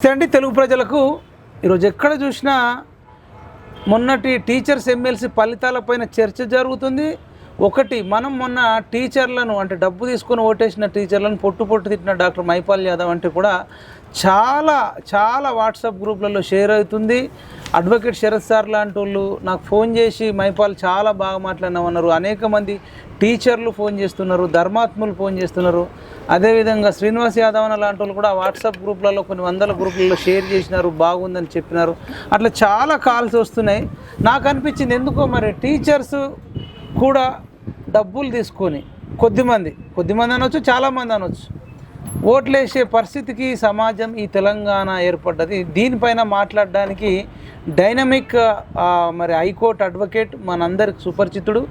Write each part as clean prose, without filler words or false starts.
అండి తెలుగు ప్రజలకు ఈరోజు ఎక్కడ చూసినా మొన్నటి టీచర్స్ ఎమ్మెల్సీ ఫలితాలపైన చర్చ జరుగుతుంది. ఒకటి మనం మొన్న టీచర్లను అంటే డబ్బు తీసుకొని ఓటేసిన టీచర్లను పొట్టు తిట్టిన డాక్టర్ మైపాల్ యాదవ్ అంటే కూడా చాలా వాట్సాప్ గ్రూప్లలో షేర్ అవుతుంది. అడ్వకేట్ శరత్ సార్ లాంటి వాళ్ళు నాకు ఫోన్ చేసి మైపాల్ చాలా బాగా మాట్లాడినామన్నారు. అనేక మంది టీచర్లు ఫోన్ చేస్తున్నారు, ధర్మాత్ములు ఫోన్ చేస్తున్నారు. అదేవిధంగా శ్రీనివాస్ యాదవ్ అన్న లాంటి వాళ్ళు కూడా వాట్సాప్ గ్రూప్లలో కొన్ని వందల గ్రూపులలో షేర్ చేసినారు, బాగుందని చెప్పినారు. అట్లా చాలా కాల్స్ వస్తున్నాయి. నాకు అనిపించింది ఎందుకో మరి టీచర్స్ కూడా డబ్బులు తీసుకొని కొద్దిమంది అనొచ్చు, చాలామంది అనొచ్చు, ఓట్లేసే పరిస్థితికి సమాజం ఈ తెలంగాణ ఏర్పడ్డది. దీనిపైన మాట్లాడడానికి డైనమిక్ మరి హైకోర్టు అడ్వకేట్ మనందరికి సుపరిచితుడు.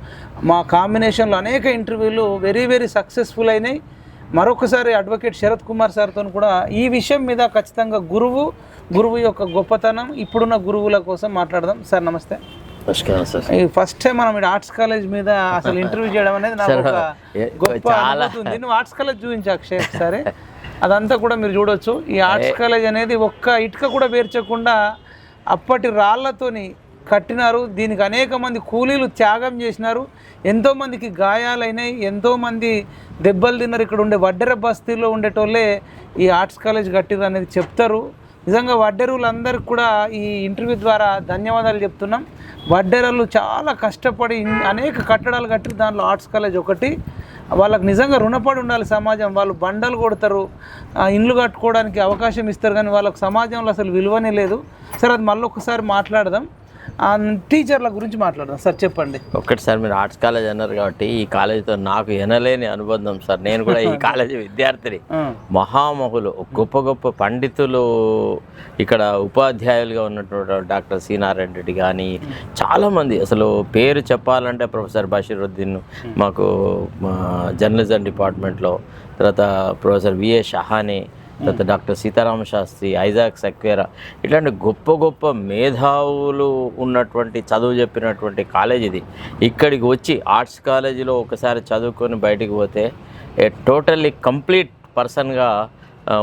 మా కాంబినేషన్లో అనేక ఇంటర్వ్యూలు వెరీ సక్సెస్ఫుల్ అయినాయి. మరొకసారి అడ్వకేట్ శరత్ కుమార్ సార్తో కూడా ఈ విషయం మీద ఖచ్చితంగా గురువు యొక్క గొప్పతనం, ఇప్పుడున్న గురువుల కోసం మాట్లాడదాం. సార్ నమస్తే. ఫస్ట్ టైం మనం ఆర్ట్స్ కాలేజ్ మీద అసలు ఇంటర్వ్యూ చేయడం అనేది నాకు ఒక గొప్ప అనుభూతి. నువ్వు ఆర్ట్స్ కాలేజ్ చూపించా అక్షయ్ సరే, అదంతా కూడా మీరు చూడొచ్చు. ఈ ఆర్ట్స్ కాలేజ్ అనేది ఒక్క ఇటుక కూడా పేర్చకుండా అప్పటి రాళ్లతోని కట్టినారు. దీనికి అనేక మంది కూలీలు త్యాగం చేసినారు. ఎంతోమందికి గాయాలైనాయి, ఎంతోమంది దెబ్బలు తిన్నారు. ఇక్కడ ఉండే వడ్డెర బస్తీలో ఉండేటోళ్ళే ఈ ఆర్ట్స్ కాలేజ్ కట్టిరు అనేది చెప్తారు. నిజంగా వడ్డెరువులందరికీ కూడా ఈ ఇంటర్వ్యూ ద్వారా ధన్యవాదాలు చెప్తున్నాం. వడ్డెరలు చాలా కష్టపడి అనేక కట్టడాలు కట్టి దాంట్లో ఆర్ట్స్ కాలేజ్ ఒకటి. వాళ్ళకి నిజంగా రుణపడి ఉండాలి సమాజం. వాళ్ళు బండలు కొడతారు, ఇండ్లు కట్టుకోవడానికి అవకాశం ఇస్తారు, కానీ వాళ్ళకు సమాజంలో అసలు విలువనే లేదు. సరే, అది మళ్ళీ ఒకసారి మాట్లాడదాం. టీచర్ల గురించి మాట్లాడదాం. సార్ చెప్పండి. ఒకటి సార్, మీరు ఆర్ట్స్ కాలేజ్ అన్నారు కాబట్టి ఈ కాలేజీతో నాకు ఎనలేని అనుబంధం సార్. నేను కూడా ఈ కాలేజీ విద్యార్థిని. మహామహులు, గొప్ప పండితులు ఇక్కడ ఉపాధ్యాయులుగా ఉన్నటువంటి డాక్టర్ సి నారాయణ రెడ్డి కానీ చాలామంది, అసలు పేరు చెప్పాలంటే ప్రొఫెసర్ బషీరుద్దీన్ మాకు జర్నలిజం డిపార్ట్మెంట్లో, తర్వాత ప్రొఫెసర్ విఏ షహానే, తర్వాత డాక్టర్ సీతారామ శాస్త్రి, ఐజాక్ సెక్వేరా, ఇట్లాంటి గొప్ప మేధావులు ఉన్నటువంటి చదువు చెప్పినటువంటి కాలేజ్ ఇది. ఇక్కడికి వచ్చి ఆర్ట్స్ కాలేజీలో ఒకసారి చదువుకొని బయటికి పోతే టోటల్లీ కంప్లీట్ పర్సన్గా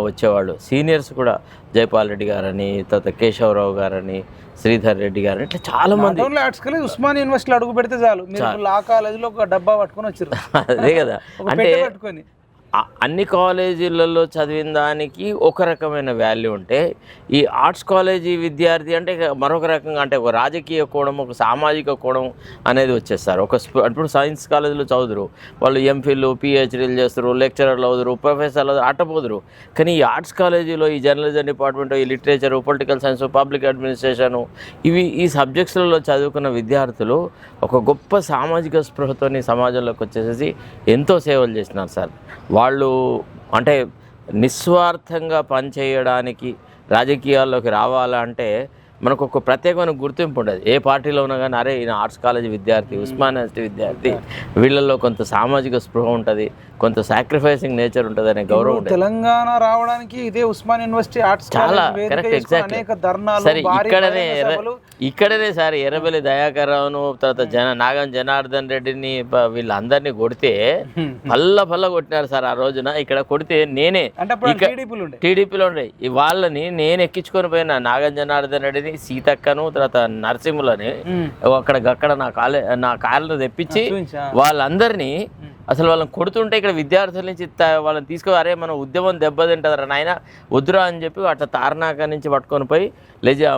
వచ్చేవాళ్ళు. సీనియర్స్ కూడా జైపాల్ రెడ్డి గారని, తర్వాత కేశవరావు గారని, శ్రీధర్ రెడ్డి గారని, ఇట్లా చాలా మంది. ఆర్ట్స్ కాలేజ్ ఉస్మానియా యూనివర్సిటీలో అడుగు పెడితే చాలు, లా కాలేజీలో ఒక డబ్బా పట్టుకొని వచ్చారు. అదే కదా, అంటే అన్ని కాలేజీలలో చదివిన దానికి ఒక రకమైన వాల్యూ ఉంటే ఈ ఆర్ట్స్ కాలేజీ విద్యార్థి అంటే మరొక రకంగా, అంటే ఒక రాజకీయ కోణం, ఒక సామాజిక కోణం అనేది వచ్చేస్తారు. ఇప్పుడు సైన్స్ కాలేజీలో చదువుతారు వాళ్ళు, ఎంఫిల్ పిహెచ్డీలు చేస్తారు, లెక్చరర్లు అవుతారు, ప్రొఫెసర్లు అట్టపోదురు. కానీ ఈ ఆర్ట్స్ కాలేజీలో ఈ జర్నలిజం డిపార్ట్మెంట్, ఈ literature, political science, public administration, ఈ సబ్జెక్ట్స్లలో చదువుకున్న విద్యార్థులు ఒక గొప్ప సామాజిక స్పృహతోని సమాజంలోకి వచ్చేసేసి ఎంతో సేవలు చేసినారు సార్. వాళ్ళు అంటే నిస్వార్థంగా పనిచేయడానికి రాజకీయాల్లోకి రావాలంటే మనకు ఒక ప్రత్యేకమైన గుర్తింపు ఉండదు. ఏ పార్టీలో ఉన్నా కానీ అరే ఈయన ఆర్ట్స్ కాలేజ్ విద్యార్థి, ఉస్మానియా యూనివర్సిటీ విద్యార్థి, వీళ్ళల్లో కొంత సామాజిక స్పృహ ఉంటుంది, కొంత సాక్రిఫైసింగ్ నేచర్ ఉంటుంది అనే గౌరవం ఉంటుంది. తెలంగాణ రావడానికి ఇదే ఉస్మానియా యూనివర్సిటీ ఆర్ట్స్ చాలా కరెక్ట్, ఎగ్జాక్ట్లీ. సరే, ఇక్కడనే సార్ ఎర్రబెల్లి దయాకర్ రావును, తర్వాత నాగం జనార్దన్ రెడ్డిని, వీళ్ళందరినీ కొడితే పల్ల కొట్టినారు సార్. ఆ రోజున ఇక్కడ కొడితే నేనే టీడీపీలో ఉండే వాళ్ళని నేను ఎక్కించుకొని పోయినా, నాగం జనార్దన్ రెడ్డిని, సీతక్కను, తర్వాత నరసింహులని అక్కడ నా కార్లను తెప్పించి వాళ్ళందరినీ అసలు వాళ్ళని కొడుతుంటే ఇక్కడ విద్యార్థుల నుంచి వాళ్ళని తీసుకొని అరే మన ఉద్యమం దెబ్బతింటుందిరా నాయన వద్దురా అని చెప్పి అట్లా తార్నాక నుంచి పట్టుకొని పోయి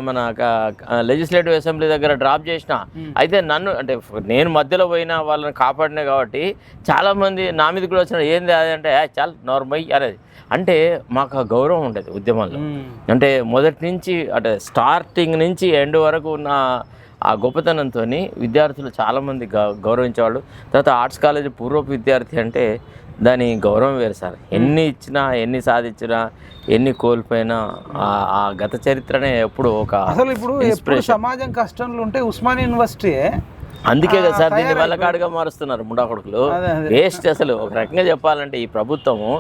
మన లెజిస్లేటివ్ అసెంబ్లీ దగ్గర డ్రాప్ చేసిన. అయితే నన్ను అంటే నేను మధ్యలో పోయినా వాళ్ళని కాపాడినా కాబట్టి చాలామంది నా మీద కూడా వచ్చిన ఏంది అది అంటే చాలా నార్మల్ అనేది. అంటే మాకు ఆ గౌరవం ఉండేది ఉద్యమంలో. అంటే మొదటి నుంచి అంటే స్టార్టింగ్ నుంచి ఎండ్ వరకు ఉన్న ఆ గొప్పతనంతో విద్యార్థులు చాలామంది గౌరవించేవాళ్ళు. తర్వాత ఆర్ట్స్ కాలేజీ పూర్వపు విద్యార్థి అంటే దాని గౌరవం వేరు సార్. ఎన్ని ఇచ్చినా, ఎన్ని సాధించినా, ఎన్ని కోల్పోయినా ఆ గత చరిత్రనే ఎప్పుడు ఒక అసలు ఇప్పుడు సమాజం కష్టంలో ఉంటే ఉస్మానియా యూనివర్సిటీ, అందుకే కదా సార్ దీన్ని వల్లకాడుగా మారుస్తున్నారు ముండా కొడుకులు. వేస్ట్ అసలు. ఒక రకంగా చెప్పాలంటే ఈ ప్రభుత్వము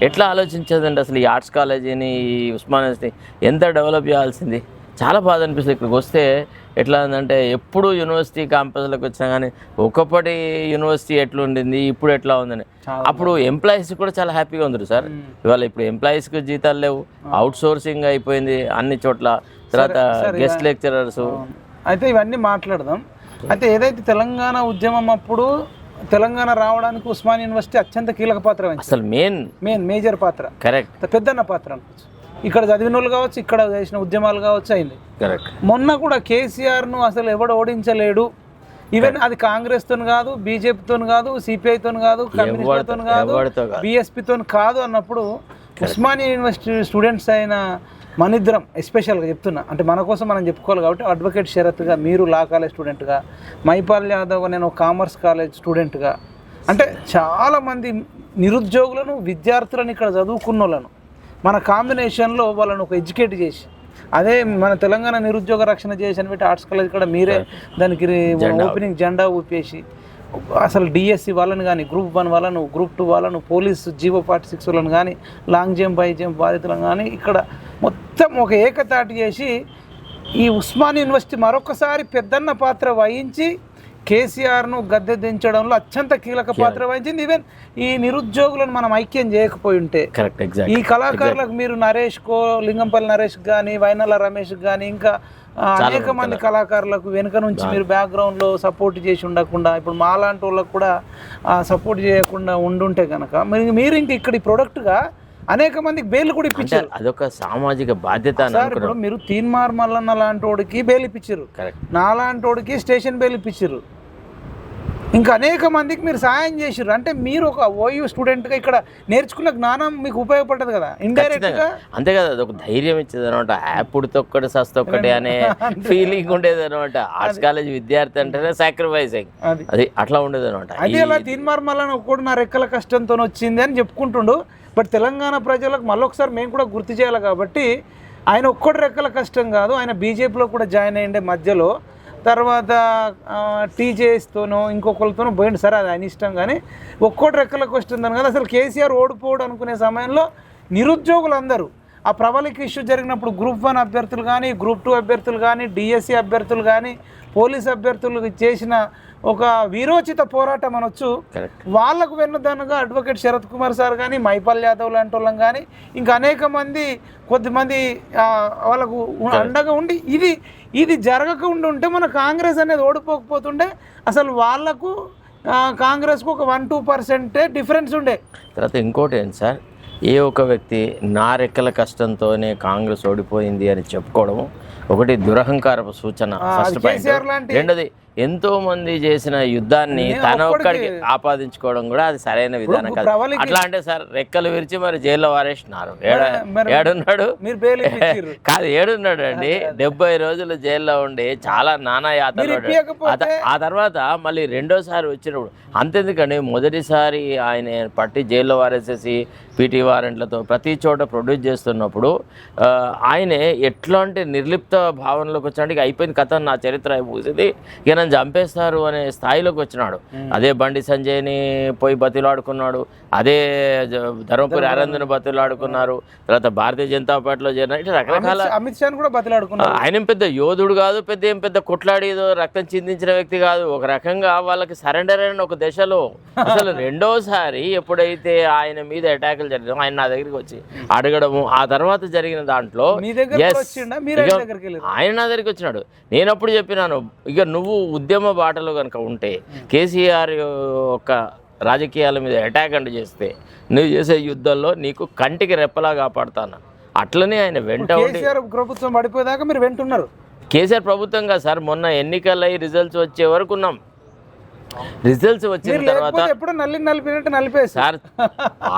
ఎట్లా ఆలోచించదండి అసలు ఈ ఆర్ట్స్ కాలేజీని, ఈ ఉస్మానియా యూనివర్సిటీ ఎంత డెవలప్ చేయాల్సింది. చాలా బాధ అనిపిస్తుంది. ఇక్కడికి వస్తే ఎట్లా ఉందంటే ఎప్పుడు యూనివర్సిటీ క్యాంపస్లకు వచ్చినా కానీ ఒకప్పటి యూనివర్సిటీ ఎట్లుండింది ఇప్పుడు ఎట్లా ఉందని. అప్పుడు ఎంప్లాయీస్ కూడా చాలా హ్యాపీగా ఉంది సార్. ఇవాళ ఇప్పుడు ఎంప్లాయీస్కి జీతాలు లేవు, అవుట్ సోర్సింగ్ అయిపోయింది అన్ని చోట్ల. తర్వాత గెస్ట్ లెక్చరర్స్. అయితే ఇవన్నీ మాట్లాడదాం. అయితే ఏదైతే తెలంగాణ ఉద్యమం అప్పుడు తెలంగాణ రావడానికి ఉస్మానియా యూనివర్సిటీ అత్యంత కీలక పాత్ర వహించింది. అసలు మేజర్ పాత్ర, కరెక్ట్, పెద్దన్న పాత్ర అనుకోవచ్చు. ఇక్కడ చదివిన వాళ్ళు కావచ్చు, ఇక్కడ చేసిన ఉద్యమాలు కావచ్చు అయింది. కరెక్ట్. మొన్న కూడా కేసీఆర్ను అసలు ఎవడు ఓడించలేడు. ఈవెన్ అది కాంగ్రెస్తో కాదు, బీజేపీతో కాదు, సిపిఐతో కాదు, కమ్యూనిస్టులతో కాదు, బీఎస్పీతో కాదు అన్నప్పుడు ఉస్మానియా యూనివర్సిటీ స్టూడెంట్స్ అయిన మనిద్దరం ఎస్పెషల్గా చెప్తున్నా, అంటే మన కోసం మనం చెప్పుకోవాలి కాబట్టి, అడ్వకేట్ శరత్గా, మీరు లా కాలేజ్ స్టూడెంట్గా, మైపాల్ యాదవ్ నేను కామర్స్ కాలేజ్ స్టూడెంట్గా, అంటే చాలామంది నిరుద్యోగులను విద్యార్థులను ఇక్కడ చదువుకున్న వాళ్ళను మన కాంబినేషన్లో వాళ్ళను ఒక ఎడ్యుకేట్ చేసి, అదే మన తెలంగాణ నిరుద్యోగ రక్షణ చేసి పెట్టి ఆర్ట్స్ కాలేజ్ కూడా మీరే దానికి ఓపెనింగ్ జెండా ఊపేసి అసలు డిఎస్సి వాళ్ళని కానీ, గ్రూప్ 1 వాళ్ళను, గ్రూప్ 2 వాళ్ళను, పోలీసు జీవో 46 వాళ్ళని కానీ, లాంగ్ జంప్ హై జంప్ బాధితులను కానీ ఇక్కడ మొత్తం ఒక ఏకతాటి చేసి ఈ ఉస్మానియా యూనివర్సిటీ మరొకసారి పెద్దన్న పాత్ర వహించి కేసీఆర్ను గద్దె దించడంలో అత్యంత కీలక పాత్ర వహించింది. ఈవెన్ ఈ నిరుద్యోగులను మనం ఐక్యం చేయకపోయి ఉంటే ఈ కళాకారులకు మీరు నరేష్కో, లింగంపల్లి నరేష్ కానీ, వైనల రమేష్ కానీ, ఇంకా అనేక మంది కళాకారులకు వెనుక నుంచి మీరు బ్యాక్గ్రౌండ్లో సపోర్ట్ చేసి ఉండకుండా, ఇప్పుడు మాలాంటి వాళ్ళకు కూడా సపోర్ట్ చేయకుండా ఉండుంటే కనుక మీరు ఇంక ఇక్కడ ఈ ప్రొడక్ట్గా అనేక మందికి బెయిల్ కూడా ఇప్పించారు. అదొక సామాజిక బాధ్యత. ఇప్పుడు మీరు తీన్మార్ మల్లన్న లాంటి వాడికి బెయిల్ ఇప్పించారు, నాలాంటి వాడికి స్టేషన్ బెయిల్ ఇప్పించారు, ఇంకా అనేక మందికి మీరు సాయం చేసారు. అంటే మీరు ఒక ఓయూ స్టూడెంట్గా ఇక్కడ నేర్చుకున్న జ్ఞానం మీకు ఉపయోగపడుతుంది కదా ఇండైరెక్ట్గా. అంతే కదా, అదొక ధైర్యం ఇచ్చేది అనమాట. యాప్తొక్కటి సస్తొక్కటి అనే ఫీలింగ్ ఉండేది అనమాట. ఆర్ట్స్ కాలేజ్ విద్యార్థి అంటేనే సాక్రిఫైసింగ్, అది అట్లా ఉండేది అనమాట. అది అలా తీన్మార్ మల్లన్న కూడా నా రెక్కల కష్టంతో వచ్చింది అని చెప్పుకుంటుండు. బట్ తెలంగాణ ప్రజలకు మళ్ళొకసారి మేము కూడా గుర్తు చేయాలి కాబట్టి, ఆయన ఒక్కటి రెక్కల కష్టం కాదు, ఆయన బీజేపీలో కూడా జాయిన్ అయ్యిండే మధ్యలో, తర్వాత టీజేఎస్తోనో ఇంకొకరితోనో పోయింది. సరే అది ఆయన ఇష్టం, కానీ ఒక్కోటి రెక్కలకు వస్తుందని కదా. అసలు కేసీఆర్ ఓడిపోవడం అనుకునే సమయంలో నిరుద్యోగులందరూ ఆ ప్రబలిక ఇష్యూ జరిగినప్పుడు గ్రూప్ 1 అభ్యర్థులు కానీ, గ్రూప్ 2 అభ్యర్థులు కానీ, డిఎస్సి అభ్యర్థులు కానీ, పోలీస్ అభ్యర్థులు చేసిన ఒక వీరోచిత పోరాటం అనొచ్చు. వాళ్లకు వెన్నుదన్నుగా అడ్వకేట్ శరత్ కుమార్ సార్ కానీ, మైపాల్ యాదవ్ లాంటి వాళ్ళం కానీ, ఇంకా అనేక మంది కొద్దిమంది వాళ్ళకు అండగా ఉండి ఇది జరగకుండా ఉంటే మన కాంగ్రెస్ అనేది ఓడిపోకపోతుండే. అసలు వాళ్లకు కాంగ్రెస్కు ఒక 1-2% డిఫరెన్స్ ఉండే. తర్వాత ఇంకోటి ఏంటి సార్, ఏ ఒక్క వ్యక్తి నా రెక్కల కష్టంతోనే కాంగ్రెస్ ఓడిపోయింది అని చెప్పుకోవడము ఒకటి దురహంకారపు సూచన, ఫస్ట్ పాయింట్. రెండోది, ఎంతో మంది చేసిన యుద్ధాన్ని తన ఒక్కడికి ఆపాదించుకోవడం కూడా అది సరైన విధానం కాదు. అట్లా అంటే సార్ రెక్కలు విరిచి మరి జైల్లో వారేసినారు. ఏడున్నాడు కాదు, ఏడున్నాడు అండి. 70 రోజులు జైల్లో ఉండి చాలా నానా యాతలు. ఆ తర్వాత మళ్ళీ రెండోసారి వచ్చినప్పుడు అంతెందుకండి, మొదటిసారి ఆయన పట్టి జైల్లో వారేసేసి పీటీ వారెంట్లతో ప్రతి చోట ప్రొడ్యూస్ చేస్తున్నప్పుడు ఆయనే ఎట్లాంటి నిర్లిప్త భావనలోకి వచ్చాడు. అయిపోయింది కథ, నా చరిత్ర అయిపోయింది, ఇక నన్ను చంపేస్తారు అనే స్థాయిలోకి వచ్చినాడు. అదే బండి సంజయ్ని పోయి బతిలాడుకున్నాడు, అదే ధర్మపురి ఆనంద్ని బతిలాడుకున్నారు, తర్వాత భారతీయ జనతా పార్టీలో చేరిన, ఇట్లా రకరకాల అమిత్ షాని కూడా బతిలాడుకున్నారు. ఆయన పెద్ద యోధుడు కాదు, పెద్ద కొట్లాడేదో రక్తం చిందించిన వ్యక్తి కాదు. ఒక రకంగా వాళ్ళకి సరెండర్ అయిన ఒక దశలో అసలు రెండోసారి ఎప్పుడైతే ఆయన మీద అటాకులు జరిగిందో ఆయన నా దగ్గరికి వచ్చి అడగడము, ఆ తర్వాత జరిగిన దాంట్లో ఆయన నా దగ్గరికి వచ్చినాడు. నేను అప్పుడు చెప్పినాను, ఇక నువ్వు ఉద్యమ బాటలో కనుక ఉంటే కేసీఆర్ యొక్క రాజకీయాల మీద అటాక్ అంటూ చేస్తే నువ్వు చేసే యుద్ధంలో నీకు కంటికి రెప్పలా కాపాడుతాను. అట్లనే ఆయన వెంట ప్రభుత్వం పడిపోయేదాకా మీరు వెంటున్నారు. కేసీఆర్ ప్రభుత్వంగా సార్ మొన్న ఎన్నికలు అయ్యి రిజల్ట్స్ వచ్చే వరకు ఉన్నాం. రిజల్ట్స్ వచ్చిన తర్వాత సార్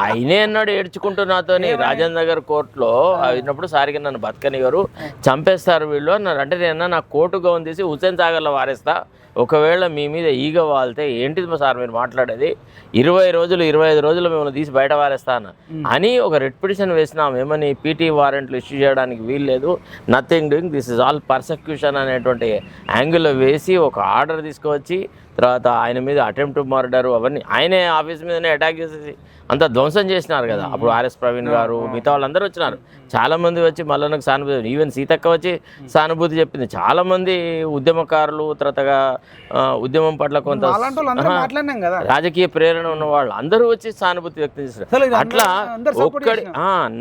ఆయనే అన్నాడు ఏడ్చుకుంటూ నాతోని రాజేంద్ర నగర్ కోర్టులో అయినప్పుడు, సారికి నన్ను బతకనివ్వరు, చంపేస్తారు వీళ్ళు అన్నారు. అంటే నేను నా కోర్టు గౌన్ తీసి హుస్సేన్ సాగర్లో వారేస్తా, ఒకవేళ మీ మీద ఈగ వాళ్తే ఏంటిది సార్ మీరు మాట్లాడేది, 20 రోజులు 25 రోజులు మిమ్మల్ని తీసి బయట వారేస్తాను అని ఒక రిట్ పిటిషన్ వేసినాం. ఏమని, పీటీ వారెంట్లు ఇష్యూ చేయడానికి వీలు లేదు, nothing doing, this is all persecution అనేటువంటి యాంగిల్లో వేసి ఒక ఆర్డర్ తీసుకువచ్చి తర్వాత ఆయన మీద అటెంప్ట్ మర్డర్ అవన్నీ ఆయనే ఆఫీస్ మీదనే అటాక్ చేసేసి అంత ధ్వంసం చేసినారు కదా. అప్పుడు ఆర్ఎస్ ప్రవీణ్ గారు మిగతా వాళ్ళందరూ వచ్చినారు, చాలా మంది వచ్చి మల్లన్నకు సానుభూతి, ఈవెన్ సీతక్క వచ్చి సానుభూతి చెప్పింది. చాలా మంది ఉద్యమకారులు, తర్వాతగా ఉద్యమం పట్ల కొంత రాజకీయ ప్రేరణ ఉన్న వాళ్ళు అందరూ వచ్చి సానుభూతి వ్యక్తం చేశారు. అట్లా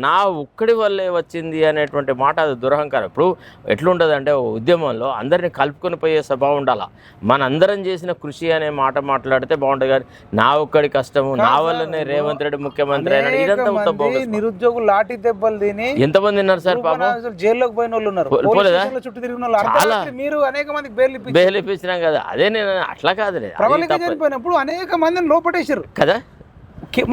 నా ఒక్కడి వల్లే వచ్చింది అనేటువంటి మాట అది దురహంకారం. ఇప్పుడు ఎట్లుంటుంది అంటే ఉద్యమంలో అందరినీ కలుపుకొని పోయే స్వభావం ఉండాలా. మనందరం చేసిన కృషి అనే మాట మాట్లాడితే బాగుంటుంది, కానీ నా ఒక్కడి కష్టము, నా వల్లనే రేవంత్ రెడ్డి ముఖ్యమంత్రి అయినాడు, ఇదంతా నిరుద్యోగులు లాఠీ దెబ్బలు తిని ఎంతమంది ఉన్నారు సార్ పాపం, జైల్లోకి పోయిన వాళ్ళు ఉన్నారు, చుట్టూ తిరిగిన వాళ్ళు, మీరు అనేక మందికి బెయిల్ ఇప్పించినాం కదా. అదే నేను అట్లా కాదులే, చనిపోయినప్పుడు అనేక మందిని లోపటేశారు కదా,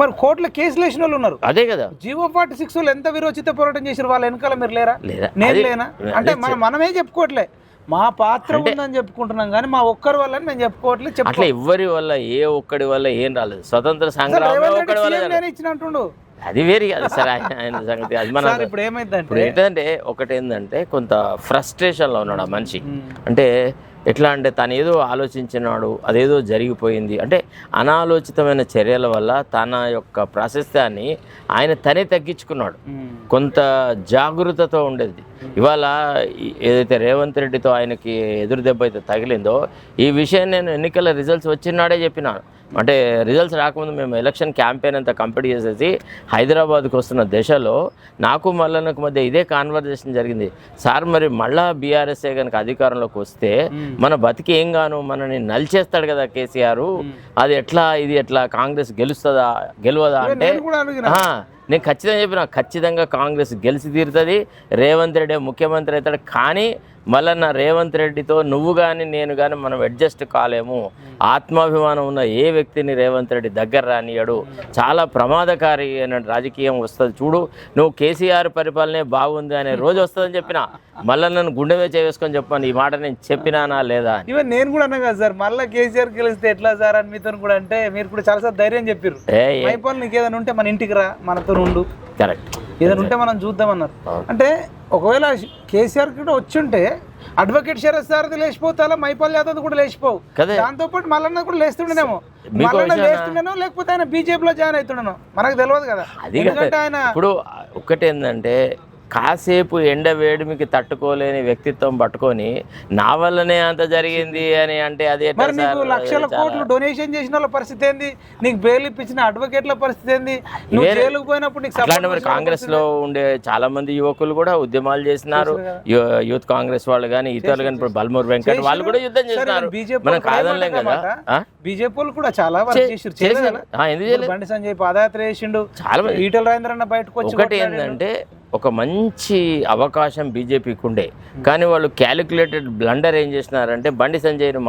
మరి కోర్టులో కేసులు వేసిన వాళ్ళు ఉన్నారు. అదే కదా, జీవో 46 వాళ్ళు ఎంత విరోచిత పోరాటం చేశారు, వాళ్ళ వెనకాల మీరు లేరా, నేను లేనా? అంటే మనమే చెప్పుకోవట్లే, మా పాత్ర ఉందని చెప్పుకుంటున్నాం కానీ మా ఒక్కరి వల్ల మేము చెప్పుకోవట్లేదు. అట్లా ఎవ్వరి వల్ల ఏ ఒక్కడి వల్ల ఏం రాలేదు, స్వతంత్ర సంగ్రామం ఇచ్చినట్టుండు, అది వేరే కాదు సార్ ఆయన సంగతి. అది మన ఇప్పుడు ఏంటంటే ఒకటి ఏంటంటే కొంత ఫ్రస్ట్రేషన్లో ఉన్నాడు ఆ మనిషి. అంటే ఎట్లా అంటే తను ఏదో ఆలోచించినాడు, అదేదో జరిగిపోయింది అంటే అనాలోచితమైన చర్యల వల్ల తన యొక్క ప్రాశస్త్యాన్ని ఆయన తనే తగ్గించుకున్నాడు. కొంత జాగృతతో ఉండేది. ఇవాళ ఏదైతే రేవంత్ రెడ్డితో ఆయనకి ఎదురు దెబ్బ అయితే తగిలిందో ఈ విషయం నేను ఎన్నికల రిజల్ట్స్ వచ్చినాడే చెప్పినాను. అంటే రిజల్ట్స్ రాకముందు మేము ఎలక్షన్ క్యాంపెయిన్ అంతా కంప్లీట్ చేసేసి హైదరాబాద్కి వస్తున్న దశలో నాకు మల్లన్నకు మధ్య ఇదే కాన్వర్జేషన్ జరిగింది. సార్ మరి మళ్ళా బీఆర్ఎస్ఏ కనుక అధికారంలోకి వస్తే మన బతికి ఏం గాను మనని నలిచేస్తాడు కదా కేసీఆర్, అది ఎట్లా ఇది ఎట్లా కాంగ్రెస్ గెలుస్తుందా గెలవదా అంటే నేను ఖచ్చితంగా చెప్పిన, ఖచ్చితంగా కాంగ్రెస్ గెలిచి తీరుతుంది, రేవంత్ రెడ్డి ముఖ్యమంత్రి అవుతాడు. కానీ మళ్ళీ నా రేవంత్ రెడ్డితో నువ్వు కానీ నేను కానీ మనం అడ్జస్ట్ కాలేము. ఆత్మాభిమానం ఉన్న ఏ వ్యక్తిని రేవంత్ రెడ్డి దగ్గర రానియడు, చాలా ప్రమాదకారి అనే రాజకీయం వస్తుంది చూడు, నువ్వు కేసీఆర్ పరిపాలనే బాగుంది అనే రోజు వస్తుందని చెప్పిన. మళ్ళీ నన్ను గుండె మీద చేసుకొని చెప్పాను, ఈ మాట నేను చెప్పినానా లేదా. ఈవెన్ నేను కూడా అన్నా కదా సార్, మళ్ళీ కేసీఆర్ గెలిస్తే ఎట్లా సార్ అని మీతో కూడా అంటే మీరు కూడా చాలాసార్లు ధైర్యం చెప్పారు, మైపాల్ నీకు ఏదైనా ఉంటే మన ఇంటికి రా, మనతో ఉండు, కరెక్ట్, ఏదైనా ఉంటే మనం చూద్దామన్నారు. అంటే ఒకవేళ కేసీఆర్ కూడా వచ్చి ఉంటే అడ్వకేట్ శరత్ సారథి లేచిపోతా, మైపాల్ యాదవ్ కూడా లేచిపోవు, దాంతో పాటు మల్లన్న కూడా లేస్తుండేనేమో, మల్లన్న లేస్తుండేనో లేకపోతే ఆయన బీజేపీలో జాయిన్ అవుతుండేనో మనకు తెలియదు కదా. ఎందుకంటే ఆయన ఇప్పుడు ఒక్కటి ఏంటంటే కాసేపు ఎండ వేడిమికి తట్టుకోలేని వ్యక్తిత్వం పట్టుకొని నా వల్లనే అంత జరిగింది అని అంటే అది లక్షల కోట్లు డొనేషన్ చేసిన వాళ్ళ పరిస్థితి ఏంది, నీకు బెయిల్ ఇప్పించిన అడ్వకేట్ల పరిస్థితి ఏంది, జైలుకు పోయినప్పుడు నీకు కాంగ్రెస్ లో ఉండే చాలా మంది యువకులు కూడా ఉద్యమాలు చేసినారు, యూత్ కాంగ్రెస్ వాళ్ళు కానీ ఇతరులు కానీ, ఇప్పుడు బల్మూర్ వెంకట్ వాళ్ళు కూడా యుద్ధం చేసినారు, మనం కాదనలేం కదా. బీజేపీ వాళ్ళు కూడా చాలా వర్క్ చేసారు, బండి సంజయ్ పాదయాత్ర చేసిండు, చాలా ఈటల రాజేంద్రన్న బయటకు వచ్చి. ఒకటి ఏంటంటే ఒక మంచి అవకాశం బీజేపీకి ఉండే, కానీ వాళ్ళు క్యాలిక్యులేటెడ్ బ్లండర్ ఏం చేసినారంటే బండి సంజయ్ను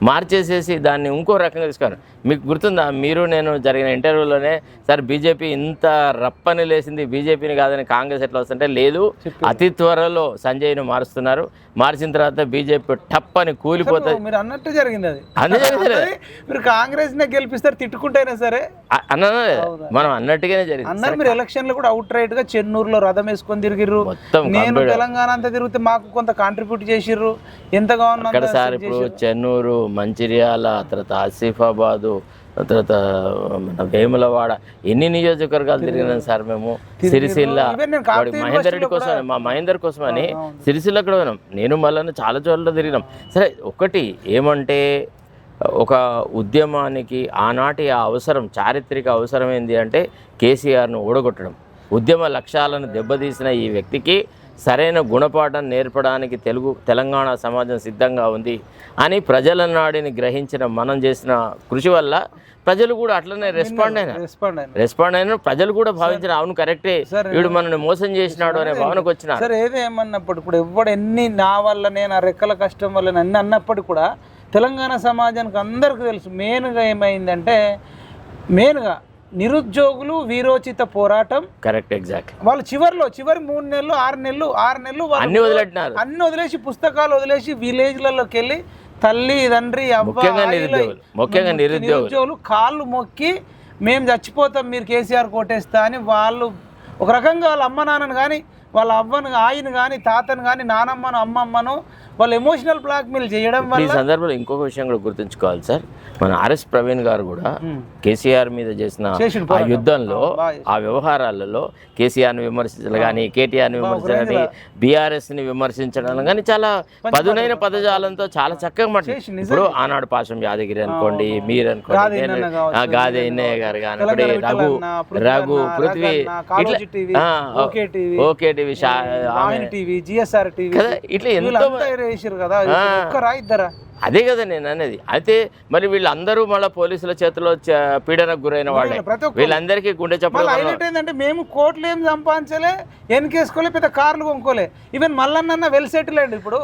మార్చేసేసి దాన్ని ఇంకో రకంగా తీసుకున్నారు. మీకు గుర్తుందా, మీరు నేను జరిగిన ఇంటర్వ్యూలోనే సార్ బీజేపీ ఇంత రప్పని లేసింది, బీజేపీని కాదని కాంగ్రెస్ ఎట్లా వస్తుంటే లేదు, అతి త్వరలో సంజయ్ను మారుస్తున్నారు, మార్చిన తర్వాత బీజేపీ టప్ అని కూలిపోతుంది. మీరు అన్నట్టు జరిగింది, అది మీరు కాంగ్రెస్ నే గెలిపిస్తారు తిట్టుకుంటేనే సరే అన్న, మనం అన్నట్టుగానే జరిగింది అన్నారు. మీరు ఎలక్షన్ లో కూడా అవుట్ రైట్ గా చెన్నూరులో రథం వేసుకొని తిరిగిర్రు, నేను తెలంగాణ అంతా తిరిగితే మాకు కొంత కాంట్రిబ్యూట్ చేసిర్రు, ఎంతగా ఉన్నారు సార్. ఇప్పుడు చెన్నూరు, మంచిర్యాల, తర్వాత ఆసిఫాబాదు, తర్వాత మన వేములవాడ, ఎన్ని నియోజకవర్గాలు తిరిగినాం సార్ మేము. సిరిసిల్ల మహేందర్ రెడ్డి కోసం, మా మహేందర్ కోసం అని సిరిసిల్ల కూడా పోయినాం, నేను మళ్ళీ చాలా చోట్ల తిరిగినాం. సరే ఒకటి ఏమంటే ఒక ఉద్యమానికి ఆనాటి ఆ అవసరం, చారిత్రక అవసరం ఏంటి అంటే కేసీఆర్ను ఓడగొట్టడం. ఉద్యమ లక్ష్యాలను దెబ్బతీసిన ఈ వ్యక్తికి సరైన గుణపాఠం నేర్పడానికి తెలంగాణ సమాజం సిద్ధంగా ఉంది అని ప్రజల నాడిని గ్రహించిన మనం చేసిన కృషి వల్ల ప్రజలు కూడా అట్లనే రెస్పాండ్ అయినా ప్రజలు కూడా భావించిన అవును కరెక్టే, వీడు మనల్ని మోసం చేసినాడు అనే భావనకు వచ్చిన. సరే ఏదేమన్నప్పుడు ఇప్పుడు ఎవడు ఎన్ని నా వల్లనే నా రెక్కల కష్టం వల్ల అన్ని అన్నప్పుడు కూడా తెలంగాణ సమాజానికి అందరికీ తెలుసు మెయిన్గా ఏమైందంటే, మెయిన్గా నిరుద్యోగులు వీరోచిత పోరాటం. Correct, exact. వాళ్ళు చివరి 3 నెలలు 6 నెలలు అన్ని వదిలేసినారు, అన్ని వదిలేసి పుస్తకాలు వదిలేసి విలేజ్లలోకి వెళ్ళి తల్లి తండ్రి ముఖ్యంగా నిరుద్యోగులు కాళ్ళు మొక్కి మేము చచ్చిపోతాం మీరు కేసీఆర్ కోటేస్తా అని వాళ్ళు ఒక రకంగా వాళ్ళ అమ్మ నాన్నను కానీ వాళ్ళ అవ్వను ఆయన కానీ తాతను కానీ నానమ్మను అమ్మమ్మను వాళ్ళు ఎమోషనల్ బ్లాక్మెయిల్ చేయడం వల్ల. ఈ సందర్భంలో ఇంకొక విషయం కూడా గుర్తుంచుకోవాలి సార్, మన ఆర్ఎస్ ప్రవీణ్ గారు కూడా కేసీఆర్ మీద చేసిన ఆ యుద్ధంలో ఆ వ్యవహారాలలో కేసీఆర్ని విమర్శించడం కానీ, కేటీఆర్ని విమర్శించడం కానీ, బీఆర్ఎస్ని విమర్శించడం కానీ చాలా పదునైన పదజాలంతో చాలా చక్కగా మాట్లాడారు. ఇప్పుడు ఆనాడు పాశం యాదగిరి అనుకోండి, మీరు అనుకోండి, గాదే ఇన్నయ్య గారు కానీ, రఘు పృథ్వీ, ఓకే టీవీ కదా, ఇట్లా ఎంతో అదే కదా నేను అనేది. అయితే మరి వీళ్ళందరూ మళ్ళీ పోలీసుల చేతిలో పీడనకు గురైన వాళ్ళే, వీళ్ళందరికీ గుండె చెప్పడం. ఏంటంటే మేము కోట్లు ఏం సంపాదించలే, ఎన్కేసుకోలే, పెద్ద కార్లు కొనుక్కోలే. ఈవెన్ మల్లన్న వెల్ సెటిల్ అయ్యండి. ఇప్పుడు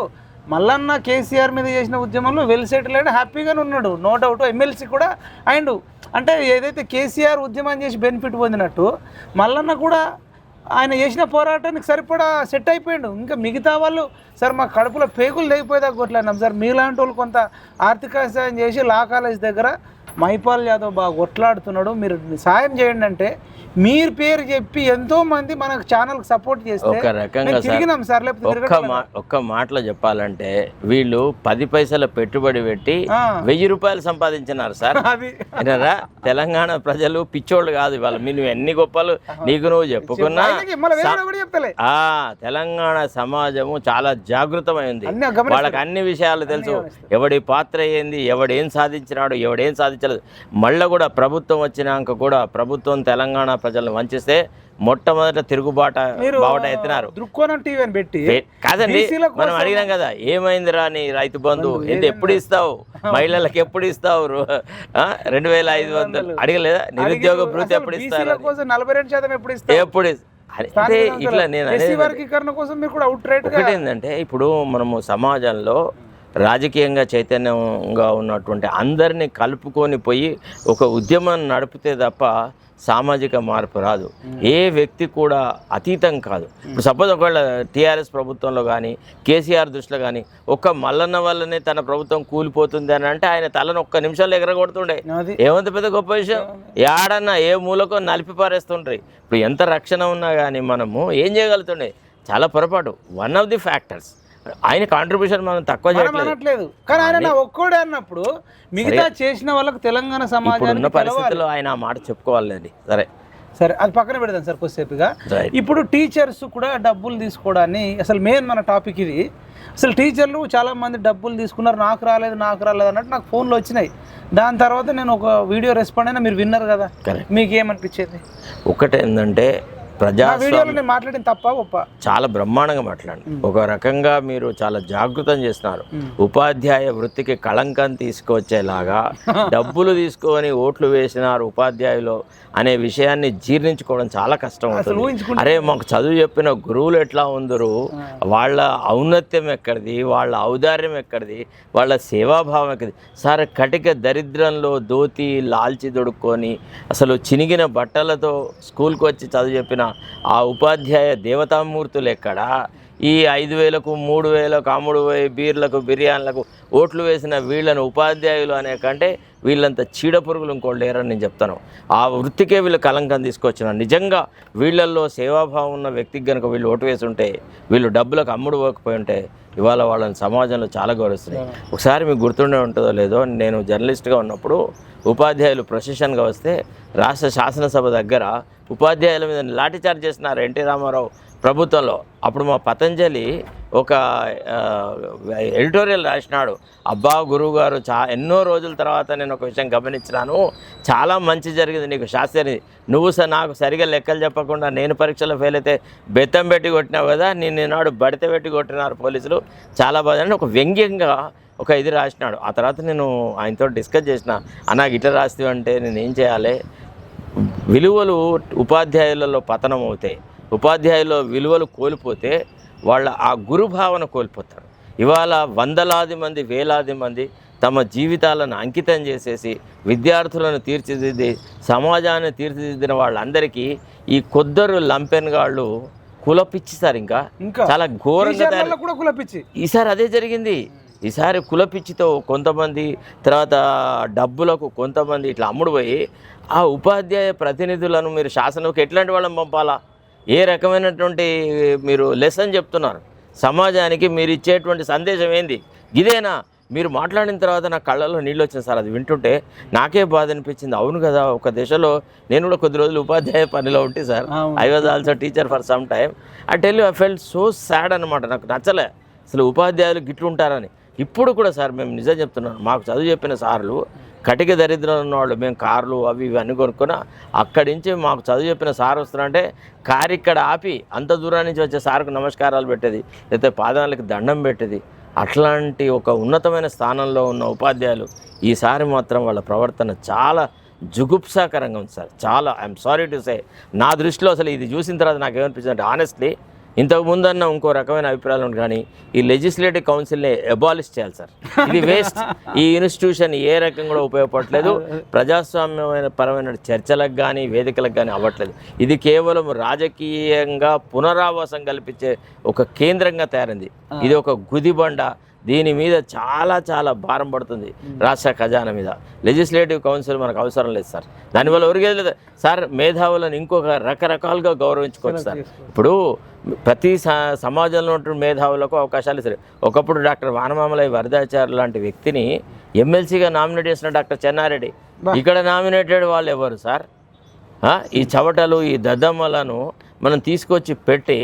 మల్లన్న కేసీఆర్ మీద చేసిన ఉద్యమంలో వెల్ సెటిల్ అయ్యి హ్యాపీగానే ఉన్నాడు, నో డౌట్. ఎమ్మెల్సీ కూడా అయిండు. అంటే ఏదైతే కేసీఆర్ ఉద్యమం చేసి బెనిఫిట్ పొందినట్టు మల్లన్న కూడా ఆయన చేసిన పోరాటానికి సరిపడా సెట్ అయిపోయాడు. ఇంకా మిగతా వాళ్ళు సార్ మా కడుపులో పేగులు లేకపోయేదా కొట్లాడినాం సార్. మీలాంటి వాళ్ళు కొంత ఆర్థిక సాయం చేసి లా కాలేజ్ దగ్గర మైపాల్ యాదవ్ బాగా కొట్లాడుతున్నాడు, మీరు సాయం చేయండి అంటే మీరు పేరు చెప్పి ఎంతో మంది మనకు ఛానల్ సపోర్ట్ చేస్తే ఒక రకంగా తిరిగినాం సార్. ఒక్క మాటలో చెప్పాలంటే వీళ్ళు 10 పైసల పెట్టుబడి పెట్టి 1000 రూపాయలు సంపాదించినారు సార్. వినరా, తెలంగాణ ప్రజలు పిచ్చోళ్ళు కాదు. వాళ్ళు మీరు ఎన్ని గొప్పలు నీకు నువ్వు చెప్పుకున్నా తెలంగాణ సమాజము చాలా జాగృతమైంది, వాళ్ళకి అన్ని విషయాలు తెలుసు. ఎవడి పాత్ర ఏంది, ఎవడేం సాధించినాడు, ఎవడేం సాధించలేదు. మళ్ళీ కూడా ప్రభుత్వం వచ్చినాక కూడా ప్రభుత్వం తెలంగాణ ప్రజలను వంచిస్తే మొట్టమొదట తిరుగుబాట ఎత్తినారు. కాదండి, మనం అడిగినాం కదా ఏమైందిరా నీ రైతు బంధు ఎంత ఎప్పుడు ఇస్తావు, మహిళలకు ఎప్పుడు ఇస్తావు, 2500 అడగలేదా, నిరుద్యోగ భృతి ఎప్పుడు ఇస్తారు, ఎప్పుడు అంటే ఇట్లా నేను ఒకటి ఏంటంటే ఇప్పుడు మనము సమాజంలో రాజకీయంగా చైతన్యంగా ఉన్నటువంటి అందరినీ కలుపుకొని పోయి ఒక ఉద్యమాన్ని నడిపితే తప్ప సామాజిక మార్పు రాదు. ఏ వ్యక్తి కూడా అతీతం కాదు. ఇప్పుడు సపోజ్ ఒకవేళ టీఆర్ఎస్ ప్రభుత్వంలో కానీ కేసీఆర్ దృష్టిలో కానీ ఒక్క మల్లన్న వల్లనే తన ప్రభుత్వం కూలిపోతుంది అని అంటే ఆయన తలను ఒక్క నిమిషాలు ఎగరగొడుతుండే, ఏమంత పెద్ద గొప్ప విషయం. ఏడన్నా ఏ మూలకో నలిపి పారేస్తుండ్రి. ఇప్పుడు ఎంత రక్షణ ఉన్నా కానీ మనము ఏం చేయగలుగుతుండే, చాలా పొరపాటు. వన్ ఆఫ్ ది ఫ్యాక్టర్స్ ఆయన కాంట్రిబ్యూషన్ మనం తక్కువ చేయట్లేదు. కానీ ఆయన ఒక్కడే అన్నప్పుడు మిగతా చేసిన వాళ్ళకు తెలంగాణ సమాజానికి పరిస్థితుల్లో ఆయన ఆ మాట చెప్పుకోవాలండి. సరే అది పక్కన పెడదాం సార్ కొద్దిసేపుగా. ఇప్పుడు టీచర్స్ కూడా డబ్బులు తీసుకోవడాన్ని, అసలు మెయిన్ మన టాపిక్ ఇది. అసలు టీచర్లు చాలామంది డబ్బులు తీసుకున్నారు, నాకు రాలేదు అన్నట్టు నాకు ఫోన్లు వచ్చినాయి. దాని తర్వాత నేను ఒక వీడియో రెస్పాండ్ అయినా, మీరు విన్నారు కదా, మీకు ఏమనిపించేది? ఒకటి ఏంటంటే మాట్లాడిన తప్ప గొప్ప చాలా బ్రహ్మాండంగా మాట్లాడి ఒక రకంగా మీరు చాలా జాగృతం చేస్తున్నారు. ఉపాధ్యాయ వృత్తికి కళంకం తీసుకొచ్చేలాగా డబ్బులు తీసుకొని ఓట్లు వేసినారు ఉపాధ్యాయులు అనే విషయాన్ని జీర్ణించుకోవడం చాలా కష్టం అవుతుంది. అరే మాకు చదువు చెప్పిన గురువులు ఎట్లా ఉందరు, వాళ్ళ ఔన్నత్యం ఎక్కడిది, వాళ్ళ ఔదార్యం ఎక్కడిది, వాళ్ళ సేవాభావం ఎక్కడిది. సార్ కటిక దరిద్రంలో దోతి లాల్చి దొడుక్కొని అసలు చినిగిన బట్టలతో స్కూల్కి వచ్చి చదువు చెప్పిన ఆ ఉపాధ్యాయ దేవతామూర్తులు ఎక్కడ? ఈ 5,000కు 3,000కు అమ్ముడు బీర్లకు బిర్యానీలకు ఓట్లు వేసిన వీళ్ళను ఉపాధ్యాయులు అనే కంటే వీళ్ళంతా చీడపురుగులు ఇంకోళ్ళు లేరని నేను చెప్తాను. ఆ వృత్తికే వీళ్ళు కలంకం తీసుకొచ్చిన. నిజంగా వీళ్ళల్లో సేవాభావం ఉన్న వ్యక్తికి కనుక వీళ్ళు ఓటు వేసి ఉంటే, వీళ్ళు డబ్బులకు అమ్ముడు పోకపోయి ఉంటే ఇవాళ వాళ్ళని సమాజంలో చాలా గౌరవిస్తున్నాయి. ఒకసారి మీకు గుర్తుండే ఉంటుందో లేదో, నేను జర్నలిస్ట్గా ఉన్నప్పుడు ఉపాధ్యాయులు ప్రొసెషన్గా వస్తే రాష్ట్ర శాసనసభ దగ్గర ఉపాధ్యాయుల మీద లాఠీచార్జ్ చేస్తున్నారు ఎన్టీ రామారావు ప్రభుత్వంలో. అప్పుడు మా పతంజలి ఒక ఎడిటోరియల్ రాసినాడు, అబ్బా గురువు గారు ఎన్నో రోజుల తర్వాత నేను ఒక విషయం గమనించినాను, చాలా మంచి జరిగింది నీకు శాస్త్రి, నువ్వు నాకు సరిగా లెక్కలు చెప్పకుండా నేను పరీక్షలో ఫెయిల్ అయితే బెత్తం పెట్టి కొట్టినావు కదా, నేను ఈనాడు బడిత పెట్టి కొట్టినారు పోలీసులు, చాలా బాగా అని ఒక వ్యంగ్యంగా ఒక ఇది రాసినాడు. ఆ తర్వాత నేను ఆయనతో డిస్కస్ చేసిన, నాకు ఇట్లా రాస్తే అంటే నేను ఏం చేయాలి, విలువలు ఉపాధ్యాయులలో పతనం అవుతాయి, ఉపాధ్యాయుల విలువలు కోల్పోతే వాళ్ళ ఆ గురుభావన కోల్పోతారు. ఇవాళ వందలాది మంది వేలాది మంది తమ జీవితాలను అంకితం చేసేసి విద్యార్థులను తీర్చిదిద్ది సమాజాన్ని తీర్చిదిద్దిన వాళ్ళందరికీ ఈ కొద్దరు లంపెన్గాళ్ళు కులపిచ్చిస్తారు. ఇంకా చాలా ఘోరంగా ఈసారి అదే జరిగింది. ఈసారి కులపిచ్చితో కొంతమంది, తర్వాత డబ్బులకు కొంతమంది ఇట్లా అమ్ముడు పోయి ఆ ఉపాధ్యాయ ప్రతినిధులను మీరు శాసనంకి ఎట్లాంటి వాళ్ళని పంపాలా? ఏ రకమైనటువంటి మీరు లెసన్ చెప్తున్నారు సమాజానికి, మీరు ఇచ్చేటువంటి సందేశం ఏంది? ఇదేనా? మీరు మాట్లాడిన తర్వాత నా కళ్ళల్లో నీళ్ళు వచ్చింది సార్. అది వింటుంటే నాకే బాధ అనిపించింది. అవును కదా, ఒక దశలో నేను కూడా కొద్ది రోజులు ఉపాధ్యాయ పనిలో ఉంటే sir, I was also teacher for some time. I tell you, I felt so sad అనమాట. నాకు నచ్చలే అసలు ఉపాధ్యాయులు గిట్లుంటారని. ఇప్పుడు కూడా సార్ మేము నిజం చెప్తున్నాను, మాకు చదువు చెప్పిన సార్లు కటిక దరిద్రం ఉన్నవాళ్ళు, మేము కార్లు అవి ఇవి అన్నీ కొనుక్కున్నా అక్కడి నుంచి మాకు చదువు చెప్పిన సార్ వస్తున్నారంటే కారు ఇక్కడ ఆపి అంత దూరం నుంచి వచ్చే సార్కు నమస్కారాలు పెట్టేది, లేకపోతే పాదాలకు దండం పెట్టేది. అట్లాంటి ఒక ఉన్నతమైన స్థానంలో ఉన్న ఉపాధ్యాయులు ఈసారి మాత్రం వాళ్ళ ప్రవర్తన చాలా జుగుప్సాకరంగా ఉంది సార్. చాలా, ఐఎమ్ సారీ టు సే, నా దృష్టిలో అసలు ఇది చూసిన తర్వాత నాకు ఏమనిపించింది అంటే, ఆనెస్ట్లీ ఇంతకు ముందన్న ఇంకో రకమైన అభిప్రాయాలు ఉంది, కానీ ఈ లెజిస్లేటివ్ కౌన్సిల్ని అబాలిష్ చేయాలి సార్. ఇది వేస్ట్. ఈ ఇన్స్టిట్యూషన్ ఏ రకంగా కూడా ఉపయోగపడలేదు, ప్రజాస్వామ్యమైన పరమైన చర్చలకు కానీ వేదికలకు కానీ అవ్వట్లేదు. ఇది కేవలం రాజకీయంగా పునరావాసం కల్పించే ఒక కేంద్రంగా తయారైంది. ఇది ఒక గుదిబండ. దీని మీద చాలా చాలా భారం పడుతుంది రాష్ట్ర ఖజానా మీద. లెజిస్లేటివ్ కౌన్సిల్ మనకు అవసరం లేదు సార్. దానివల్ల ఒరిగేది లేదు సార్. మేధావులను ఇంకొక రకరకాలుగా గౌరవించుకోవచ్చు సార్. ఇప్పుడు ప్రతి సమాజంలో ఉన్నటువంటి మేధావులకు అవకాశాలు ఇస్తారు. ఒకప్పుడు డాక్టర్ వానమామలై వరదాచార్య లాంటి వ్యక్తిని ఎమ్మెల్సీగా నామినేట్ చేసిన డాక్టర్ చెన్నారెడ్డి, ఇక్కడ నామినేటెడ్ వాళ్ళు ఎవరు సార్? ఈ చవటలు, ఈ దద్దమ్మలను మనం తీసుకొచ్చి పెట్టి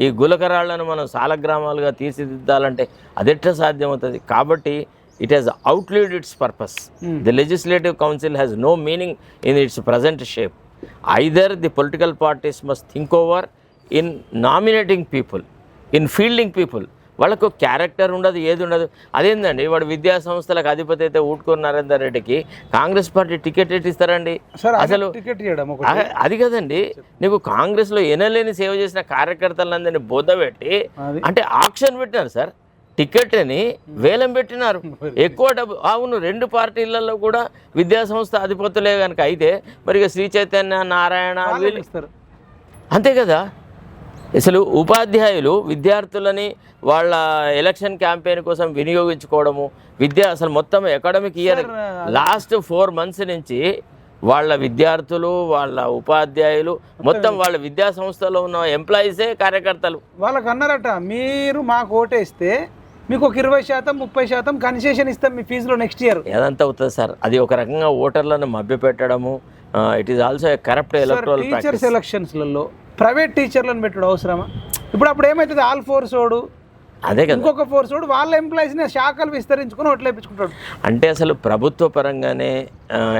ఈ గులకరాళ్లను మనం సాలగ్రామాలుగా తీర్చిదిద్దాలంటే అదెట్లా సాధ్యమవుతుంది? కాబట్టి it has outlived its purpose. The legislative council has no meaning in its present shape. Either the political parties must think over in nominating people, in fielding people. వాళ్ళకు క్యారెక్టర్ ఉండదు, ఏది ఉండదు. అదేందండి, వాడు విద్యా సంస్థలకు అధిపతి అయితే ఊటుకొని నరేందర్ రెడ్డికి కాంగ్రెస్ పార్టీ టికెట్ ఎట్టి ఇస్తారండి? అసలు అది కదండి, నీకు కాంగ్రెస్లో ఎనలేని సేవ చేసిన కార్యకర్తలందరినీ బోధపెట్టి అంటే ఆక్షన్ పెట్టినారు సార్. టికెట్ అని వేలం పెట్టినారు, ఎక్కువ డబ్బు. అవును, రెండు పార్టీలలో కూడా విద్యా సంస్థ అధిపతులే కనుక అయితే మరి శ్రీ చైతన్య, నారాయణ వీళ్ళు ఇస్తారు అంతే కదా. అసలు ఉపాధ్యాయులు విద్యార్థులని వాళ్ళ ఎలక్షన్ క్యాంపెయిన్ కోసం వినియోగించుకోవడము, అసలు మొత్తం అకాడమిక్ ఇయర్ లాస్ట్ 4 months నుంచి వాళ్ళ విద్యార్థులు, వాళ్ళ ఉపాధ్యాయులు, మొత్తం వాళ్ళ విద్యా సంస్థలో ఉన్న ఎంప్లాయీసే కార్యకర్తలు. వాళ్ళకు అన్నారట, మీరు మాకు ఓటేస్తే మీకు ఒక 20%, 30% కన్సెషన్ ఇస్తాం మీ ఫీజులో నెక్స్ట్ ఇయర్. ఏదంతా అవుతుంది సార్. అది ఒక రకంగా ఓటర్లను మభ్యపెట్టడము. It is also corrupt electoral practice. Teachers ఎలక్షన్స్లలో ప్రైవేట్ టీచర్లను పెట్టడం అవసరమా? అప్పుడు ఏమవుతుంది, ఆల్ ఫోర్సోడు అదే కదా, ఇంకొక ఫోర్సోడు వాళ్ళ ఎంప్లాయీస్ని శాఖలు విస్తరించుకొని ఓట్లేపించుకుంటాడు. అంటే అసలు ప్రభుత్వ పరంగానే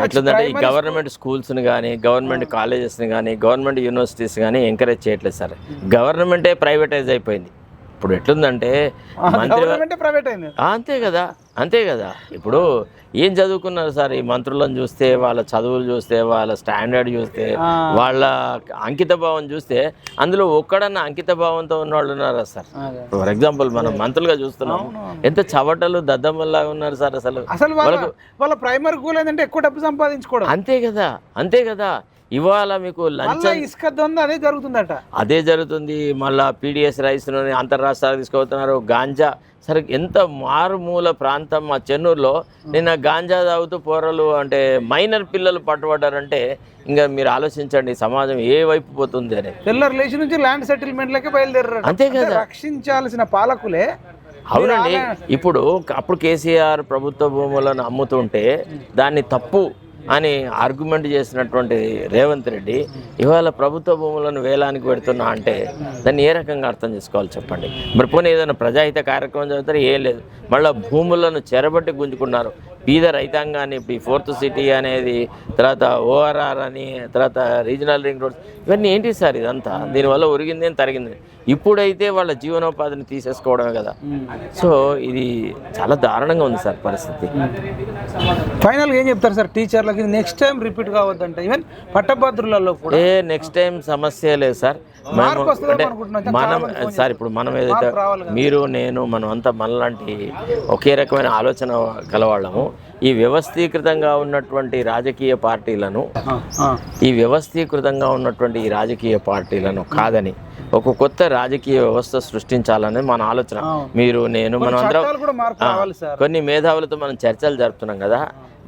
ఎట్లుందంటే ఈ గవర్నమెంట్ స్కూల్స్ని కానీ, గవర్నమెంట్ కాలేజెస్ని కానీ, గవర్నమెంట్ యూనివర్సిటీస్ కానీ ఎంకరేజ్ చేయట్లేదు సార్. గవర్నమెంటే ప్రైవేటైజ్ అయిపోయింది. ఇప్పుడు ఎట్లుందంటే ప్రైవేట్ అయింది. అంతే కదా. ఇప్పుడు ఏం చదువుకున్నారు సార్ ఈ మంత్రులను చూస్తే, వాళ్ళ చదువులు చూస్తే, వాళ్ళ స్టాండర్డ్ చూస్తే, వాళ్ళ అంకిత భావం చూస్తే, అందులో ఒక్కడన్నా అంకిత భావంతో ఉన్న వాళ్ళు ఉన్నారా సార్? ఫర్ ఎగ్జాంపుల్ మనం మంత్రులుగా చూస్తున్నాం, ఎంత చవటలు దద్దమ్మల్లాగా ఉన్నారు సార్. అసలు వాళ్ళ ప్రైమరీ గోల్ ఏంటంటే ఎక్కువ డబ్బు సంపాదించుకోవడం. అంతే కదా. ఇవాళ మీకు లంచం, ఇసుక దొంగ అదే జరుగుతుందట. అదే జరుగుతుంది. మళ్ళీ పీడిఎస్ రైస్ను అంతర్రాష్ట్రాలకు తీసుకుపోతున్నారు. గాంజా సరే, ఎంత మారుమూల ప్రాంతం మా చెన్నూరులో నిన్న గాంజా తాగుతూ పోరలు అంటే మైనర్ పిల్లలు పట్టుబడ్డారంటే ఇంకా మీరు ఆలోచించండి సమాజం ఏ వైపు పోతుంది అని. పిల్లర్ లేచి నుంచి ల్యాండ్ సెటిల్మెంట్లకే బయలుదేరారు. అంతే కదా, రక్షించాల్సిన పాలకులే. అవునండి. అప్పుడు కేసీఆర్ ప్రభుత్వ భూములను అమ్ముతుంటే దాన్ని తప్పు అని ఆర్గ్యుమెంట్ చేసినటువంటి రేవంత్ రెడ్డి ఇవాళ ప్రభుత్వ భూములను వేలానికి పెడుతున్నా అంటే దాన్ని ఏ రకంగా అర్థం చేసుకోవాలి చెప్పండి. మరి పోనీ ఏదైనా ప్రజాహిత కార్యక్రమం చదువుతారు, ఏం లేదు. మళ్ళీ భూములను చెరబట్టి గుంజుకున్నారు. బీద రైతాంగాన్ని ఇప్పుడు ఈ 4th సిటీ అనేది, తర్వాత ORR అని, తర్వాత రీజనల్ రింగ్ రోడ్స్, ఇవన్నీ ఏంటి సార్ ఇదంతా? దీనివల్ల ఒరిగిందేం తరిగింది. ఇప్పుడైతే వాళ్ళ జీవనోపాధిని తీసేసుకోవడమే కదా. సో ఇది చాలా దారుణంగా ఉంది సార్ పరిస్థితి. ఫైనల్గా ఏం చెప్తారు సార్ టీచర్లకి? నెక్స్ట్ టైం రిపీట్ కావద్దంటే ఈవెన్ పట్టభద్రులలో కూడా నెక్స్ట్ టైం సమస్య లేదు సార్. మనం సార్ ఇప్పుడు మనం ఏదైతే మీరు నేను మనం అంతా మనలాంటి ఒకే రకమైన ఆలోచన కలవాళ్ళము. ఈ వ్యవస్థీకృతంగా ఉన్నటువంటి రాజకీయ పార్టీలను కాదని ఒక కొత్త రాజకీయ వ్యవస్థ సృష్టించాలని మన ఆలోచన. మీరు నేను మనం అందరం కొన్ని మేధావులతో మనం చర్చలు జరుపుతున్నాం కదా.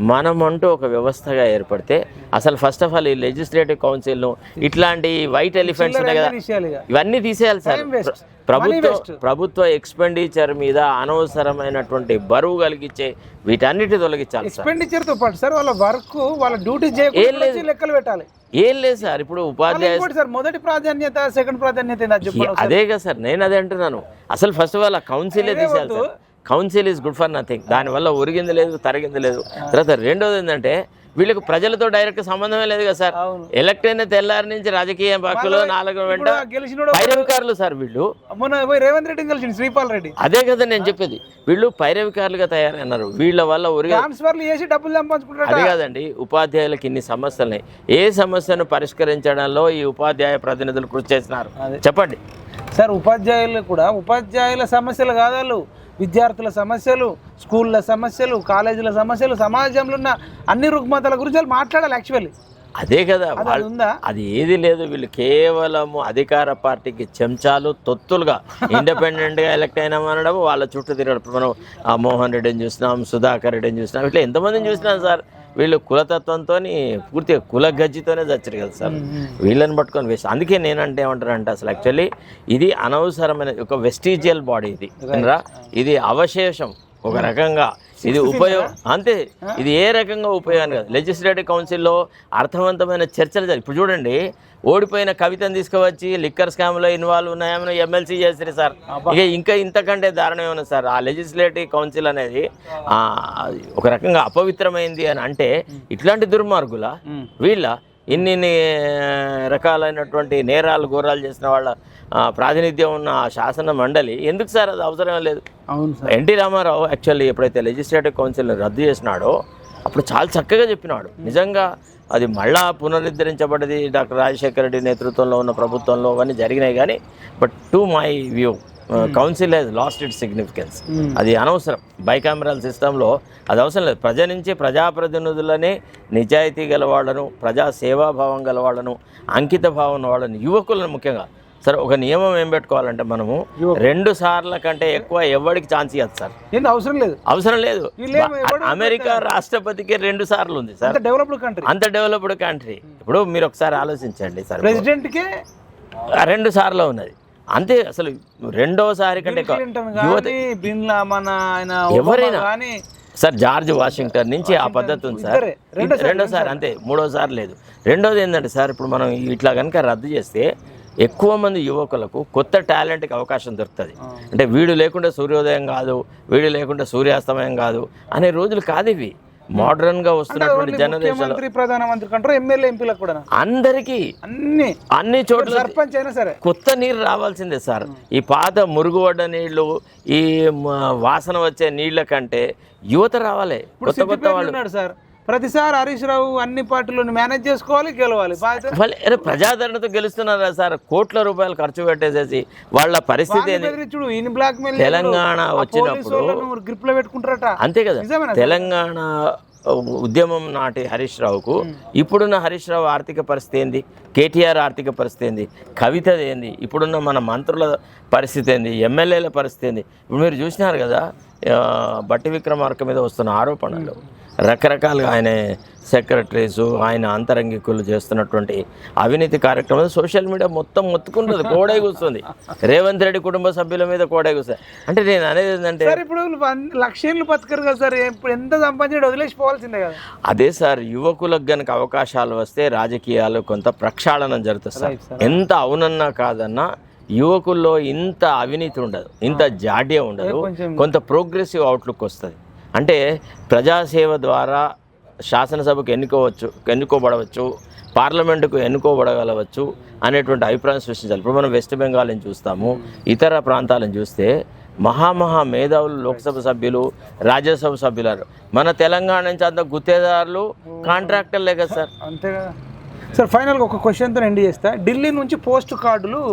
మనమంటూ ఒక వ్యవస్థగా ఏర్పడితే అసలు ఫస్ట్ ఆఫ్ ఆల్ ఈ లెజిస్లేటివ్ కౌన్సిల్ను ఇట్లాంటి వైట్ ఎలిఫెంట్స్ ఉన్నాయి కదా ఇవన్నీ తీసేయాలి సార్. ప్రభుత్వ ఎక్స్పెండిచర్ మీద అనవసరమైనటువంటి బరువు కలిగించే వీటన్నిటి తొలగించాలి. ఎక్స్పెండిచర్ తో పాటు సార్ వాళ్ళ వర్క్ వాళ్ళ డ్యూటీ చేయకుండా లెక్కలు పెట్టాలి. ఏం లేదు సార్, ఇప్పుడు ఉపాధ్యాయ సార్ మొదటి ప్రాధాన్యత సెకండ్ ప్రాధాన్యత అదే కదా సార్, నేను అదే అంటున్నాను. అసలు ఫస్ట్ ఆఫ్ ఆల్ ఆ కౌన్సిలే తీసేయాలి sir. Council is good for nothing, దానివల్ల ఒరిగింది లేదు తరిగింది లేదు. తర్వాత రెండోది ఏంటంటే వీళ్ళకి ప్రజలతో డైరెక్ట్ సంబంధమే లేదు కదా సార్. ఎలక్ట్ అయిన తెల్లారి నుంచి రాజకీయ పక్షులు 4 వెంట పైరవికారులు సార్ వీళ్ళు. రేవంత్ రెడ్డి కలిసి శ్రీపాల్ రెడ్డి అదే కదా నేను చెప్పేది, వీళ్ళు పైరవికారులుగా తయారైనారు. వీళ్ళ వల్ల అది కాదండి, ఉపాధ్యాయులకు ఇన్ని సమస్యలున్నాయి. ఏ సమస్యను పరిష్కరించడంలో ఈ ఉపాధ్యాయ ప్రతినిధులు కృషి చేసినారు చెప్పండి సార్. ఉపాధ్యాయులు కూడా ఉపాధ్యాయుల సమస్యలు కాదు, విద్యార్థుల సమస్యలు, స్కూళ్ళ సమస్యలు, కాలేజీల సమస్యలు, సమాజంలో ఉన్న అన్ని రుగ్మతల గురించి వాళ్ళు మాట్లాడాలి యాక్చువల్లీ. అదే కదా, అది ఏది లేదు. వీళ్ళు కేవలము అధికార పార్టీకి చెంచాలు తొత్తులుగా ఇండిపెండెంట్గా ఎలక్ట్ అయినామనడం, వాళ్ళ చుట్టూ తిరగడం. మనం మోహన్ రెడ్డిని చూసినాం, సుధాకర్ రెడ్డిని చూసినాం, ఇట్లా ఎంతమందిని చూసినాం సార్. వీళ్ళు కులతత్వంతో పూర్తిగా కుల గజ్జితోనే చచ్చారు కదా సార్. వీళ్ళని పట్టుకొని వేస్ట్. అందుకే నేనంటే ఏమంటారంటే అసలు యాక్చువల్లీ ఇది అనవసరమైన ఒక వెస్టీజియల్ బాడీ. ఇది అవశేషం ఒక రకంగా. ఇది ఉపయోగం అంతే, ఇది ఏ రకంగా ఉపయోగాన్ని కాదు. లెజిస్లేటివ్ కౌన్సిల్లో అర్థవంతమైన చర్చలు జరిగి ఇప్పుడు చూడండి, ఓడిపోయిన కవితను తీసుకువచ్చి లిక్కర్ స్కామ్లో ఇన్వాల్వ్ ఉన్నాయని ఎమ్మెల్సీ చేస్తారు సార్. ఇంకా ఇంతకంటే దారుణం ఏమన్నా సార్. ఆ లెజిస్లేటివ్ కౌన్సిల్ అనేది ఒక రకంగా అపవిత్రమైంది అని అంటే ఇట్లాంటి దుర్మార్గుల వీళ్ళ ఇన్ని రకాలైనటువంటి నేరాలు ఘోరాలు చేసిన వాళ్ళ ప్రాతినిధ్యం ఉన్న శాసన మండలి ఎందుకు సార్? అది అవసరం లేదు. ఎన్టీ రామారావు యాక్చువల్లీ ఎప్పుడైతే లెజిస్లేటివ్ కౌన్సిల్ని రద్దు చేసినాడో అప్పుడు చాలా చక్కగా చెప్పినాడు. నిజంగా అది మళ్ళా పునరుద్ధరించబడ్డది డాక్టర్ రాజశేఖర రెడ్డి నేతృత్వంలో ఉన్న ప్రభుత్వంలో అవన్నీ జరిగినాయి. కానీ but to my view council has lost its significance. అది అనవసరం. బైకామరల్ సిస్టంలో అది అవసరం లేదు. ప్రజల నుంచి ప్రజాప్రతినిధులనే నిజాయితీ గలవాళ్ళను, ప్రజా సేవాభావం గలవాళ్ళను, అంకిత భావం వాళ్ళను, యువకులను ముఖ్యంగా సార్ ఒక నియమం ఏం పెట్టుకోవాలంటే మనము 2 సార్ల కంటే ఎక్కువ ఎవరికి ఛాన్స్ ఇవ్వదు సార్. అవసరం లేదు. అమెరికా రాష్ట్రపతికి 2 సార్లు ఉంది సార్. అంత డెవలప్డ్ కంట్రీ. ఇప్పుడు మీరు ఒకసారి ఆలోచించండి సార్, ప్రెసిడెంట్కే 2 సార్లు ఉన్నది అంతే. అసలు రెండోసారి కంటే ఎవరైనా సార్ జార్జ్ వాషింగ్టన్ నుంచి ఆ పద్ధతి ఉంది సార్. రెండోసారి అంతే, 3వ సారి లేదు. రెండోది ఏంటంటే సార్, ఇప్పుడు మనం ఇట్లా కనుక రద్దు చేస్తే ఎక్కువ మంది యువకులకు కొత్త టాలెంట్కి అవకాశం దొరుకుతుంది. అంటే వీడు లేకుండా సూర్యోదయం కాదు, వీడు లేకుండా సూర్యాస్తమయం కాదు అనే రోజులు కాదు ఇవి. మోడర్న్ గా వస్తున్నటువంటి జనరేషన్ ప్రధానమంత్రి కంటారు, ఎమ్మెల్యే ఎంపీలకు కూడా అందరికీ అన్ని చోట్ల సర్పంచ్ అయినా సరే కొత్త నీరు రావాల్సిందే సార్. ఈ పాత మురుగుపడ్డ నీళ్లు, ఈ వాసన వచ్చే నీళ్ల కంటే యువత రావాలి, కొత్త కొత్త వాళ్ళు సార్. ప్రతిసారి హరీష్ రావు అన్ని పార్టీలను మేనేజ్ చేసుకోవాలి, గెలవాలి. ప్రజాదరణతో గెలుస్తున్నారా సార్? కోట్ల రూపాయలు ఖర్చు పెట్టేసేసి వాళ్ళ పరిస్థితి తెలంగాణ వచ్చినప్పుడు గ్రిప్ లో పెట్టుకుంటారట. అంతే కదా, తెలంగాణ ఉద్యమం నాటి హరీష్ రావుకు ఇప్పుడున్న హరీష్ రావు ఆర్థిక పరిస్థితి ఏంది, కేటీఆర్ ఆర్థిక పరిస్థితి ఏంది, కవిత ఏంది, ఇప్పుడున్న మన మంత్రుల పరిస్థితి ఏంది, ఎమ్మెల్యేల పరిస్థితి ఏంది. ఇప్పుడు మీరు చూసినారు కదా బట్టి విక్రమార్క మీద వస్తున్న ఆరోపణలు, రకరకాలుగా ఆయన సెక్రటరీసు, ఆయన అంతరంగికులు చేస్తున్నటువంటి అవినీతి కార్యక్రమం సోషల్ మీడియా మొత్తం మొత్తుకుంటుంది, కోడై కూస్తుంది. రేవంత్ రెడ్డి కుటుంబ సభ్యుల మీద కోడై కూస్తుంది. అంటే నేను అనేది ఏంటంటే ఇప్పుడు లక్షలు బతకరు కదా సార్, ఇప్పుడు ఎంత సంపాదించి వదిలేసిపోవాల్సిందే కదా. అదే సార్, యువకులకు గనక అవకాశాలు వస్తే రాజకీయాలు కొంత ప్రక్షాళనం జరుగుతుంది సార్. ఎంత అవునన్నా కాదన్నా యువకుల్లో ఇంత అవినీతి ఉండదు, ఇంత జాడ్యం ఉండదు, కొంత ప్రోగ్రెసివ్ అవుట్లుక్ వస్తుంది. అంటే ప్రజాసేవ ద్వారా శాసనసభకు ఎన్నుకోబడవచ్చు, పార్లమెంటుకు ఎన్నుకోబడగలవచ్చు అనేటువంటి అభిప్రాయం సృష్టించాలి. ఇప్పుడు మనం వెస్ట్ బెంగాల్ని చూస్తాము, ఇతర ప్రాంతాలను చూస్తే మహా మేధావులు లోక్సభ సభ్యులు, రాజ్యసభ సభ్యులు. మన తెలంగాణ నుంచి అంత గుత్తేదారులు, కాంట్రాక్టర్లే కదా సార్. అంతే కదా సార్. ఫైనల్గా ఒక క్వశ్చన్తో ఎండ్ చేస్తా. ఢిల్లీ నుంచి పోస్ట్ కార్డులు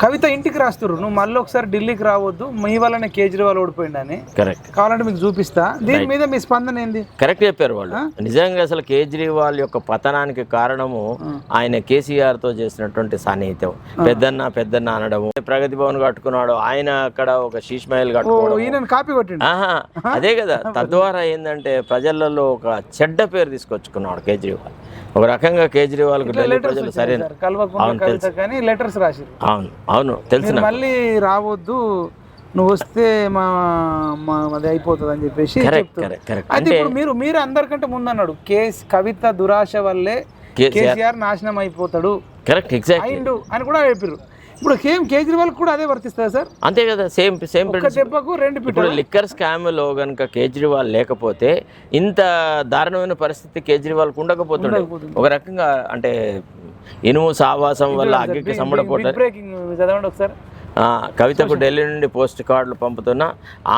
కవిత ఇంటికి రాస్తున్నారు, నువ్వు మళ్ళీ ఒకసారి ఢిల్లీకి రావద్దు, మీ వల్లనే కేజ్రీవాల్ ఓడిపోయిందని. కరెక్ట్. కావాలంటే మీకు చూపిస్తా. దీని మీద మీ స్పందన ఏంది? కరెక్ట్ చెప్పారు వాళ్ళు. నిజంగా అసలు కేజ్రీవాల్ యొక్క పతనానికి కారణము ఆయన కేసీఆర్ తో చేసినటువంటి సాన్నిహిత్యం. పెద్దన్న అనడము, ప్రగతి భవన్ కట్టుకున్నాడు ఆయన, అక్కడ ఒక శీష్ మహల్ కట్టుకోవడం, కాపీ కొట్టిండు. అదే కదా. తద్వారా ఏంటంటే ప్రజలలో ఒక చెడ్డ పేరు తీసుకొచ్చుకున్నాడు కేజ్రీవాల్. ఒక రకంగా కేజ్రీవాల్ కు ఢిల్లీ ప్రజలు సరైన లెటర్స్ రాసి అవును తెలుసు, మళ్ళీ రావద్దు, నువ్వు వస్తే అది అయిపోతుంది అని చెప్పేసి. అయితే ఇప్పుడు మీరు అందరికంటే ముందు అన్నాడు కవిత దురాశ వల్లే కేసీఆర్ నాశనం అయిపోతాడు. కరెక్ట్, ఎగ్జాక్ట్లీ అని కూడా చెప్పారు. ఇప్పుడు కేజ్రీవాల్ కూడా అదే వర్తిస్తుంది సార్? అంతే కదా, సేమ్ దెబ్బకు రెండు. ఇప్పుడు లిక్కర్ స్కామ్ లో గనుక కేజ్రీవాల్ లేకపోతే ఇంత దారుణమైన పరిస్థితి కేజ్రీవాల్ ఉండకపోతుండే. ఒక రకంగా అంటే ఇనుము సావాసం వల్ల అగ్గికి సంబడపోతారు. చదవండి ఒకసారి. కవితకు ఢిల్లీ నుండి పోస్ట్ కార్డులు పంపుతున్న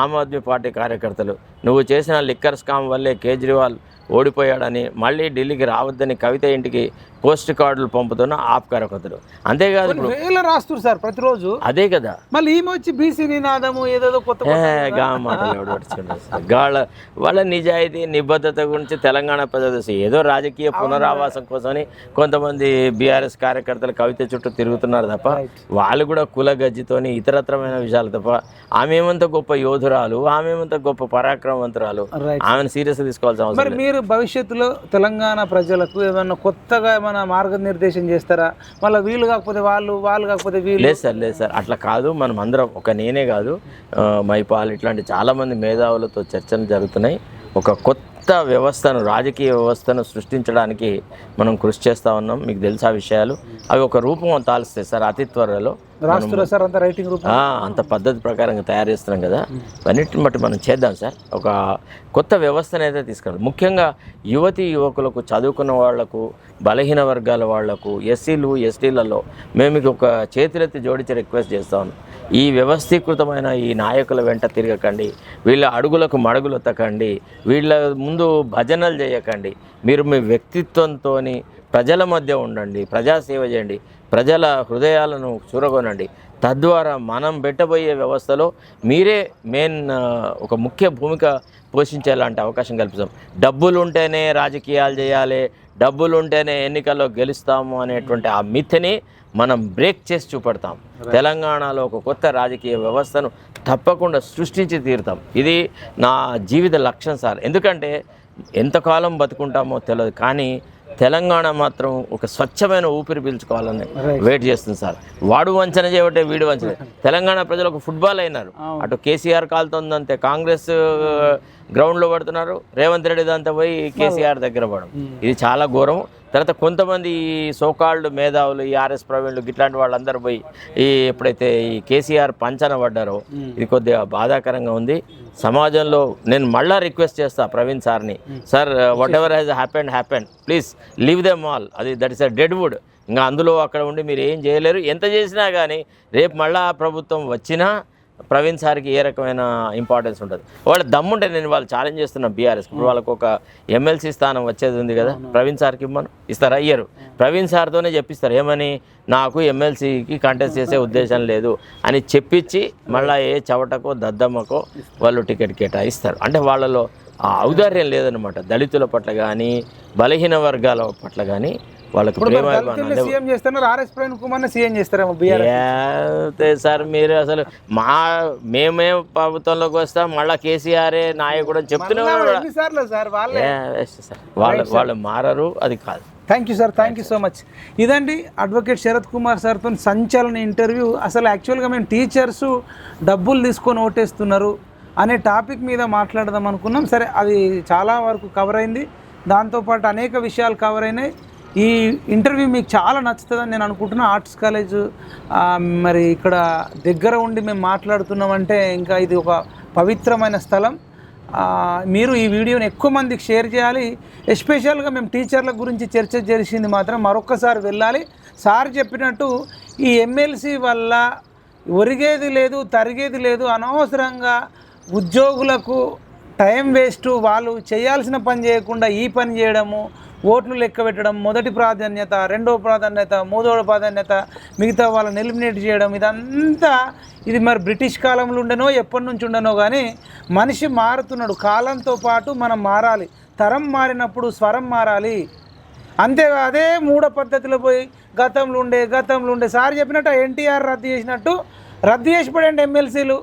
ఆమ్ ఆద్మీ పార్టీ కార్యకర్తలు, నువ్వు చేసిన లిక్కర్ స్కామ్ వల్లే కేజ్రీవాల్ ఓడిపోయాడని, మళ్ళీ ఢిల్లీకి రావద్దని కవిత ఇంటికి పోస్ట్ కార్డులు పంపుతున్న ఆప్ కార్యకర్తలు. అంతేకాదు వేల రాస్తారు సార్ ప్రతిరోజు. అదే కదా, మళ్ళీ ఈమె వచ్చి బీసీ నినాదము ఏదో కొత్త వాళ్ళ నిజాయితీ నిబద్ధత గురించి తెలంగాణ ప్రజలు ఏదో రాజకీయ పునరావాసం కోసమని కొంతమంది బీఆర్ఎస్ కార్యకర్తలు కవిత చుట్టూ తిరుగుతున్నారు తప్ప, వాళ్ళు కూడా కుల గజ్జితోని ఇతరత్రమైన విషయాలు తప్ప, ఆమెమంత గొప్ప యోధురాలు, ఆమెమంత గొప్ప పరాక్రమవంతురాలు, ఆమెను సీరియస్ తీసుకోవాల్సిన అవసరం. మీరు భవిష్యత్తులో తెలంగాణ ప్రజలకు ఏమన్నా కొత్తగా ఏమైనా మార్గనిర్దేశం చేస్తారా? మళ్ళీ వీళ్ళు కాకపోతే వాళ్ళు కాకపోతే వీళ్ళు? లేదు సార్ అట్లా కాదు. మనం అందరం, నేనే కాదు, మైపాల్ ఇట్లాంటి చాలామంది మేధావులతో చర్చలు జరుగుతున్నాయి. ఒక కొత్త వ్యవస్థను, రాజకీయ వ్యవస్థను సృష్టించడానికి మనం కృషి చేస్తూ ఉన్నాం. మీకు తెలుసా విషయాలు, అవి ఒక రూపం తాలుస్తాయి సార్ అతి త్వరలో. అంత పద్ధతి ప్రకారంగా తయారు చేస్తున్నాం కదా, అన్నిటిని బట్టి మనం చేద్దాం సార్. ఒక కొత్త వ్యవస్థను అయితే తీసుకురావాలి. ముఖ్యంగా యువతీ యువకులకు, చదువుకున్న వాళ్లకు, బలహీన వర్గాల వాళ్లకు, ఎస్సీలు ఎస్టీలలో మేము మీకు ఒక చేతులెత్తి జోడించి రిక్వెస్ట్ చేస్తా ఉన్నాం. ఈ వ్యవస్థీకృతమైన ఈ నాయకుల వెంట తిరగకండి, వీళ్ళ అడుగులకు మడుగులు ఎత్తకండి, వీళ్ళ ముందు భజనలు చేయకండి. మీరు మీ వ్యక్తిత్వంతో ప్రజల మధ్య ఉండండి, ప్రజాసేవ చేయండి, ప్రజల హృదయాలను చూరగొనండి. తద్వారా మనం పెట్టబోయే వ్యవస్థలో మీరే ఒక ముఖ్య భూమిక పోషించేలాంటి అవకాశం కల్పిస్తాం. డబ్బులు ఉంటేనే రాజకీయాలు చేయాలి, డబ్బులు ఉంటేనే ఎన్నికల్లో గెలుస్తాము అనేటువంటి ఆ మిత్ని మనం బ్రేక్ చేసి చూపెడతాం. తెలంగాణలో ఒక కొత్త రాజకీయ వ్యవస్థను తప్పకుండా సృష్టించి తీరుతాం. ఇది నా జీవిత లక్ష్యం సార్. ఎందుకంటే ఎంతకాలం బతుకుంటామో తెలియదు, కానీ తెలంగాణ మాత్రం ఒక స్వచ్ఛమైన ఊపిరి పీల్చుకోవాలని వెయిట్ చేస్తుంది సార్. వాడు వంచన చేయబట్టే వీడు వంచన. తెలంగాణ ప్రజలు ఒక ఫుట్బాల్ అయినారు. అటు కేసీఆర్ కాలుతుందంతే, కాంగ్రెస్ గ్రౌండ్లో పడుతున్నారు, రేవంత్ రెడ్డి దాంతో పోయి కేసీఆర్ దగ్గర పడడం, ఇది చాలా ఘోరం. తర్వాత కొంతమంది సోకాల్డ్ మేధావులు, ఈ ఆర్ఎస్ ప్రవీణ్లు ఇట్లాంటి వాళ్ళందరూ పోయి ఎప్పుడైతే ఈ కేసీఆర్ పంచన పడ్డారో ఇది కొద్దిగా బాధాకరంగా ఉంది. సమాజంలో నేను మళ్ళా రిక్వెస్ట్ చేస్తా ప్రవీణ్ సార్ని, sir whatever has happened please leave them all. That is a dead wood. ఇంకా అందులో అక్కడ ఉండి మీరు ఏం చేయలేరు. ఎంత చేసినా కానీ రేపు మళ్ళా ప్రభుత్వం వచ్చినా ప్రవీణ్ సార్కి ఏ రకమైన ఇంపార్టెన్స్ ఉంటుంది. వాళ్ళు దమ్ముంటే నేను వాళ్ళు ఛాలెంజ్ చేస్తున్నా బీఆర్ఎస్. ఇప్పుడు వాళ్ళకు ఒక ఎమ్మెల్సీ స్థానం వచ్చేది ఉంది కదా, ప్రవీణ్ సార్కి ఇమ్మను, ఇస్తారా? అయ్యారు. ప్రవీణ్ సార్తోనే చెప్పిస్తారు, ఏమని, నాకు ఎమ్మెల్సీకి కంటెస్ట్ చేసే ఉద్దేశం లేదు అని చెప్పించి మళ్ళీ ఏ చవటకో దద్దమ్మకో వాళ్ళు టికెట్ కేటాయిస్తారు. అంటే వాళ్ళలో ఆ ఔదార్యం లేదనమాట. దళితుల పట్ల కానీ, బలహీన వర్గాల పట్ల కానీ వాళ్ళకి ప్రేమ. సార్ మీరు అసలు మేమే ప్రభుత్వంలోకి వస్తాం, మళ్ళీ కేసీఆరే నాయకుడు అని చెప్తున్నారు. వాళ్ళు మారరు, అది కాదు. Thank you sir, thank you so much. ఇదండి అడ్వకేట్ శరత్ కుమార్ సార్తో సంచలన ఇంటర్వ్యూ. అసలు యాక్చువల్గా మేము టీచర్స్ డబ్బులు తీసుకొని ఓటేస్తున్నారు అనే టాపిక్ మీద మాట్లాడదాం అనుకున్నాం. సరే, అది చాలా వరకు కవర్ అయింది. దాంతోపాటు అనేక విషయాలు కవర్ అయినాయి. ఈ ఇంటర్వ్యూ మీకు చాలా నచ్చుతుందని నేను అనుకుంటున్నా. ఆర్ట్స్ కాలేజ్ మరి ఇక్కడ దగ్గర ఉండి మేము మాట్లాడుతున్నామంటే ఇంకా ఇది ఒక పవిత్రమైన స్థలం. మీరు ఈ వీడియోని ఎక్కువ మందికి షేర్ చేయాలి. ఎస్పెషల్గా మేము టీచర్ల గురించి చర్చ చేసింది మాత్రం మరొక్కసారి వెళ్ళాలి. సార్ చెప్పినట్టు ఈ ఎమ్మెల్సీ వల్ల ఒరిగేది లేదు, తరిగేది లేదు. అనవసరంగా ఉద్యోగులకు టైం వేస్ట్, వాళ్ళు చేయాల్సిన పని చేయకుండా ఈ పని చేయడము, ఓట్లు లెక్క పెట్టడం, మొదటి ప్రాధాన్యత, రెండవ ప్రాధాన్యత, మూడవ ప్రాధాన్యత, మిగతా వాళ్ళని ఎలిమినేట్ చేయడం, ఇదంతా ఇది మరి బ్రిటిష్ కాలంలో ఉండనో ఎప్పటి నుంచి ఉండనో కానీ మనిషి మారుతున్నాడు. కాలంతో పాటు మనం మారాలి. తరం మారినప్పుడు స్వరం మారాలి. అంతేగా అదే మూఢ పద్ధతిలో పోయి గతంలో ఉండే సార్ చెప్పినట్టు ఎన్టీఆర్ రద్దు చేసినట్టు రద్దు చేసి పడండి ఎమ్మెల్సీలు.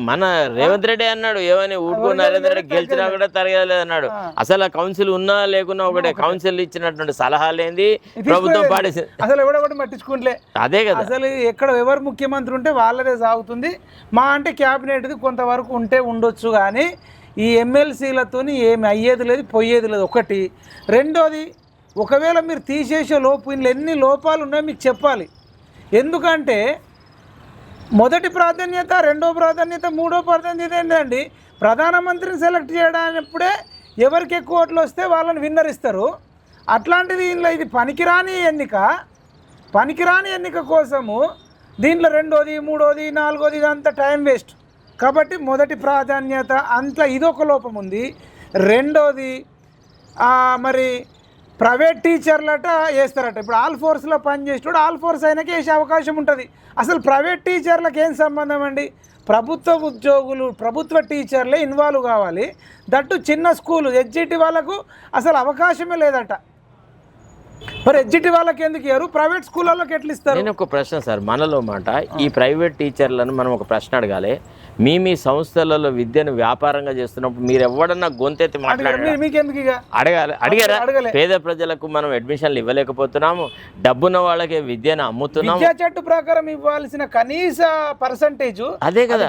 మన రేవంత్ రెడ్డి అన్నాడు ఏమని, ఊరుకో నరేంద్ర రెడ్డి గెలిచినా కూడా తరగలేదు అన్నాడు. అసలు ఆ కౌన్సిల్ ఉన్నా లేకున్నా ఒకటే, కౌన్సిల్ ఇచ్చినటువంటి సలహాలు ఏంది ప్రభుత్వం పాడేసి అసలు ఎవడొకటి పట్టించుకుంటలే. అదే కదా, అసలు ఎక్కడ ఎవరు ముఖ్యమంత్రి ఉంటే వాళ్ళదే సాగుతుంది. మా అంటే క్యాబినెట్ది కొంతవరకు ఉంటే ఉండొచ్చు, కానీ ఈ ఎమ్మెల్సీలతో ఏమి అయ్యేది లేదు, పోయేది లేదు. ఒకటి. రెండోది, ఒకవేళ మీరు తీసేసే లోపు ఇందులో ఎన్ని లోపాలు ఉన్నాయో మీకు చెప్పాలి. ఎందుకంటే మొదటి ప్రాధాన్యత, రెండో ప్రాధాన్యత, మూడో ప్రాధాన్యత ఏంటండి, ప్రధానమంత్రిని సెలెక్ట్ చేయడానిప్పుడే ఎవరికి ఎక్కువ ఓట్లు వస్తే వాళ్ళని విన్నర్ ఇస్తారు. అట్లాంటిది ఇందులో ఇది పనికిరాని ఎన్నిక కోసము దీంట్లో రెండోది, మూడోది, నాలుగోది ఇదంతా టైం వేస్ట్. కాబట్టి మొదటి ప్రాధాన్యత అంతా ఇదొక లోపం ఉంది. రెండోది మరి ప్రైవేట్ టీచర్లట వేస్తారట. ఇప్పుడు ఆల్ ఫోర్స్లో పనిచేసేటోడు ఆల్ ఫోర్స్ అయినాకే వేసే అవకాశం ఉంటుంది. అసలు ప్రైవేట్ టీచర్లకు ఏం సంబంధం అండి? ప్రభుత్వ ఉద్యోగులు, ప్రభుత్వ టీచర్లే ఇన్వాల్వ్ కావాలి. దట్టు చిన్న స్కూలు హెచ్జిటి వాళ్ళకు అసలు అవకాశమే లేదట. మరి హెచ్జిటి వాళ్ళకి ఎందుకు ఇయ్యరు, ప్రైవేట్ స్కూళ్ళకి ఎట్లా ఇస్తారు? నేను ఒక ప్రశ్న సార్, మనలో మాట ఈ ప్రైవేట్ టీచర్లను మనం ఒక ప్రశ్న అడగాలి. మీ సంస్థలలో విద్యను వ్యాపారంగా చేస్తున్నప్పుడు మీరు ఎవడన్నా గొంతెత్తి అడిగారా? పేద ప్రజలకు మనం అడ్మిషన్లు ఇవ్వలేకపోతున్నాము, డబ్బున్న వాళ్ళకి విద్యను అమ్ముతున్నాము. విద్యా చట్టు ప్రకారం ఇవ్వాల్సిన కనీస పర్సంటేజ్ అదే కదా.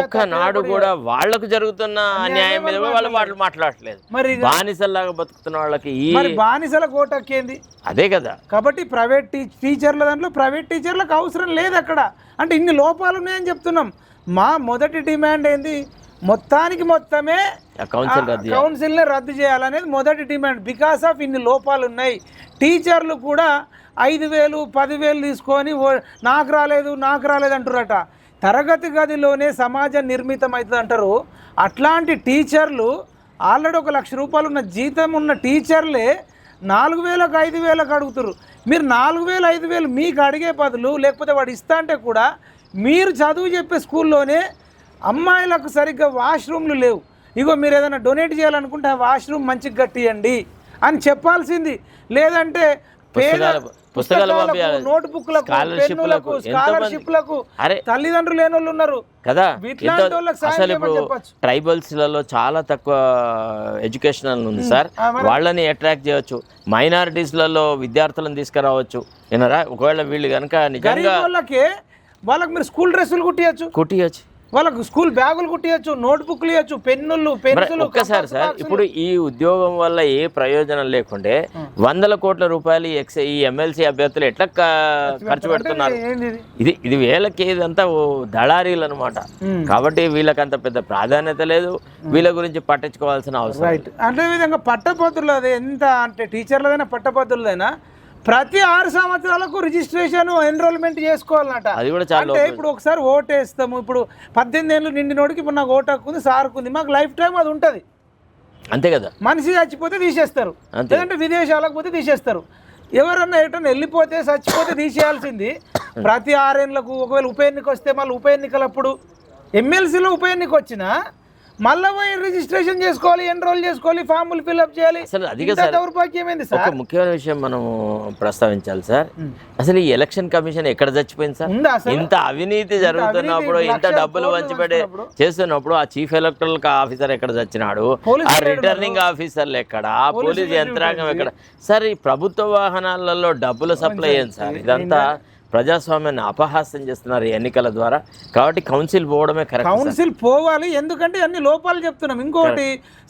ఒక్కనాడు కూడా వాళ్లకు జరుగుతున్న అన్యాయం మీద వాళ్ళు మాట్లాడట్లేదు. మరి బానిసల్లాగా బతుకుతున్న వాళ్ళకి బానిసల కోటక్కేంది? అదే కదా. కాబట్టి ప్రైవేట్ టీచర్ల దాంట్లో ప్రైవేట్ టీచర్లకు అవసరం లేదు అక్కడ. అంటే ఇన్ని లోపాలు ఉన్నాయని చెప్తున్నాం. మా మొదటి డిమాండ్ ఏంది, మొత్తమే కౌన్సిల్ని రద్దు చేయాలనేది మొదటి డిమాండ్. బికాస్ ఆఫ్ ఇన్ని లోపాలు ఉన్నాయి. టీచర్లు కూడా 5,000, 10,000 తీసుకొని నాకు రాలేదు అంటారట. తరగతి గదిలోనే సమాజం నిర్మితం అవుతుంది అంటారు. అట్లాంటి టీచర్లు ఆల్రెడీ 1 లక్ష రూపాయలు ఉన్న జీతం ఉన్న టీచర్లే 4,000, 5,000 అడుగుతారు. మీరు 4,000, 5,000 మీకు అడిగే బదులు, లేకపోతే వాడు ఇస్తా అంటే కూడా మీరు చదువు చెప్పే స్కూల్లోనే అమ్మాయిలకు సరిగ్గా వాష్రూమ్లు లేవు. ఇగో మీరు ఏదైనా డొనేట్ చేయాలనుకుంటే ఆ వాష్రూమ్ మంచిగా కట్టియండి అని చెప్పాల్సింది. లేదంటే నోట్బుక్లకు, స్కాలర్షిప్లకు తల్లిదండ్రులు లేని వాళ్ళు ఉన్నారు కదా. అసలు ఇప్పుడు ట్రైబల్స్లలో చాలా తక్కువ ఎడ్యుకేషనల్ ఉంది సార్. వాళ్ళని అట్రాక్ట్ చేయవచ్చు, మైనారిటీస్లలో విద్యార్థులను తీసుకురావచ్చు. ఏనారా, ఒకవేళ వీళ్ళు కనుక నిజంగా వాళ్ళకి మీరు స్కూల్ డ్రెస్సులు కుట్టియచ్చు, వాళ్ళకు స్కూల్ బ్యాగులు కుట్టియచ్చు, నోట్బుక్లు ఇవ్వచ్చు, పెన్నులు. ఒక్కసారి సార్, ఇప్పుడు ఈ ఉద్యోగం వల్ల ఏ ప్రయోజనం లేకుంటే 100 కోట్ల రూపాయలు ఈ ఎమ్మెల్సీ అభ్యర్థులు ఎట్లా ఖర్చు పెడుతున్నారు? ఇది వీళ్ళకి ఇదంతా దళారీలు అనమాట. కాబట్టి వీళ్ళకి అంత పెద్ద ప్రాధాన్యత లేదు, వీళ్ళ గురించి పట్టించుకోవాల్సిన అవసరం. అదే విధంగా పట్టభద్రులు, అది ఎంత అంటే టీచర్లదైనా పట్టభద్రులదైనా ప్రతి 6 సంవత్సరాలకు రిజిస్ట్రేషన్, ఎన్రోల్మెంట్ చేసుకోవాలన్నట. అది కూడా చాలా. అంటే ఇప్పుడు ఒకసారి ఓటు వేస్తాము, ఇప్పుడు 18 ఏళ్ళు నిండినోడికి ఇప్పుడు నాకు ఓటు హక్కు ఉంది, సార్కు ఉంది, మాకు లైఫ్ టైం అది ఉంటుంది. అంతే కదా. మనిషి చచ్చిపోతే తీసేస్తారు, లేదంటే విదేశాలకు పోతే తీసేస్తారు. ఎవరన్నా ఎటన్నా వెళ్ళిపోతే చచ్చిపోతే తీసేయాల్సింది. ప్రతి 6 ఏళ్ళకు ఒకవేళ ఉప ఎన్నిక వస్తే మళ్ళీ ఉప ఎన్నికలప్పుడు ఎమ్మెల్సీలో ఉప ఎన్నిక వచ్చినా మళ్ళీ పోయి రిజిస్ట్రేషన్ చేసుకోవాలి, ఎన్రోల్ చేసుకోవాలి, ఫామ్లు ఫిల్అప్ చేయాలి. అసలు అదిగా సార్, దౌర్భాగ్యమైంది సార్. ఒక ముఖ్యమైన విషయం మనం ప్రస్తావించాలి సార్. అసలు ఈ ఎలక్షన్ కమిషన్ ఎక్కడ చచ్చిపోయింది సార్? ఇంత అవినీతి జరుగుతున్నప్పుడు, ఇంత డబ్బులు పంచిపెట్టి చేస్తున్నప్పుడు ఆ చీఫ్ ఎలక్టరల్ ఆఫీసర్ ఎక్కడ చచ్చినాడు? ఆ రిటర్నింగ్ ఆఫీసర్లు ఎక్కడ? ఆ పోలీస్ యంత్రాంగం ఎక్కడ? సార్ ఈ ప్రభుత్వ వాహనాలలో డబ్బుల సప్లై ఏంది సార్? ఇదంతా ప్రజాస్వామ్యాన్ని అపహాస్యం చేస్తున్నారు ఎన్నికల ద్వారా. కాబట్టి కౌన్సిల్ పోవడమే కరెక్ట్. కౌన్సిల్ పోవాలి, ఎందుకంటే అన్ని లోపాలు చెప్తున్నాం. ఇంకోటి,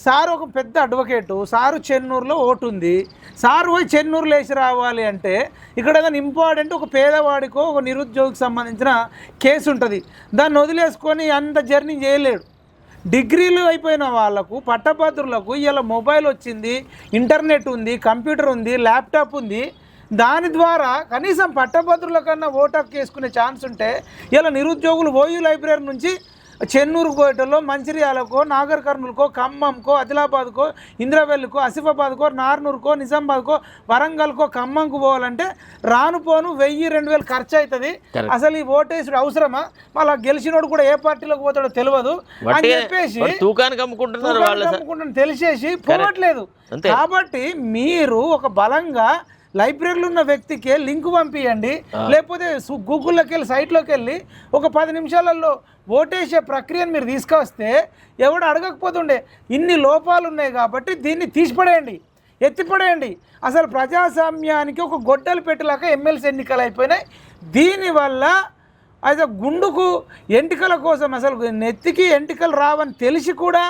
సార్ ఒక పెద్ద అడ్వకేటు, సారు చెన్నూరులో ఓటు ఉంది, సార్ పోయి చెన్నూరులో వేసి రావాలి అంటే ఇక్కడ ఏదైనా ఇంపార్టెంట్ ఒక పేదవాడికో ఒక నిరుద్యోగికి సంబంధించిన కేసు ఉంటుంది, దాన్ని వదిలేసుకొని అంత జర్నీ చేయలేడు. డిగ్రీలు అయిపోయిన వాళ్ళకు, పట్టభద్రులకు ఇలా మొబైల్ వచ్చింది, ఇంటర్నెట్ ఉంది, కంప్యూటర్ ఉంది, ల్యాప్టాప్ ఉంది. దాని ద్వారా కనీసం పట్టభద్రుల కన్నా ఓటు హక్కు వేసుకునే ఛాన్స్ ఉంటే ఇలా నిరుద్యోగులు ఓయూ లైబ్రరీ నుంచి చెన్నూరుకు పోయేటోళ్ళు మంచిర్యాలకో, నాగర్ కర్నూలుకో, ఖమ్మంకో, ఆదిలాబాద్కో, ఇంద్రవెల్లికో, ఆసిఫాబాద్కో, నార్నూర్కో, నిజామాబాద్కో, వరంగల్కో, ఖమ్మంకు పోవాలంటే రాను పోను 1000-2000 ఖర్చు అవుతుంది. అసలు ఈ ఓటేసుడు అవసరమా? మళ్ళీ గెలిచినోడు కూడా ఏ పార్టీలోకి పోతాడో తెలియదు అని చెప్పేసి తెలిసేసి పోవట్లేదు. కాబట్టి మీరు ఒక బలంగా లైబ్రరీలో ఉన్న వ్యక్తికి లింక్ పంపించండి, లేకపోతే గూగుల్లోకి వెళ్ళి సైట్లోకి వెళ్ళి ఒక 10 నిమిషాలలో ఓటేసే ప్రక్రియను మీరు తీసుకొస్తే ఎవడు అడగకపోతుండే. ఇన్ని లోపాలు ఉన్నాయి కాబట్టి దీన్ని తీసిపడేయండి, ఎత్తిపడేయండి. అసలు ప్రజాస్వామ్యానికి ఒక గొడ్డలు పెట్టలాక ఎమ్మెల్సీ ఎన్నికలు అయిపోయినాయి. దీనివల్ల అయితే గుండుకు ఎంటికల కోసం అసలు నెత్తికి ఎంటికలు రావని తెలిసి కూడా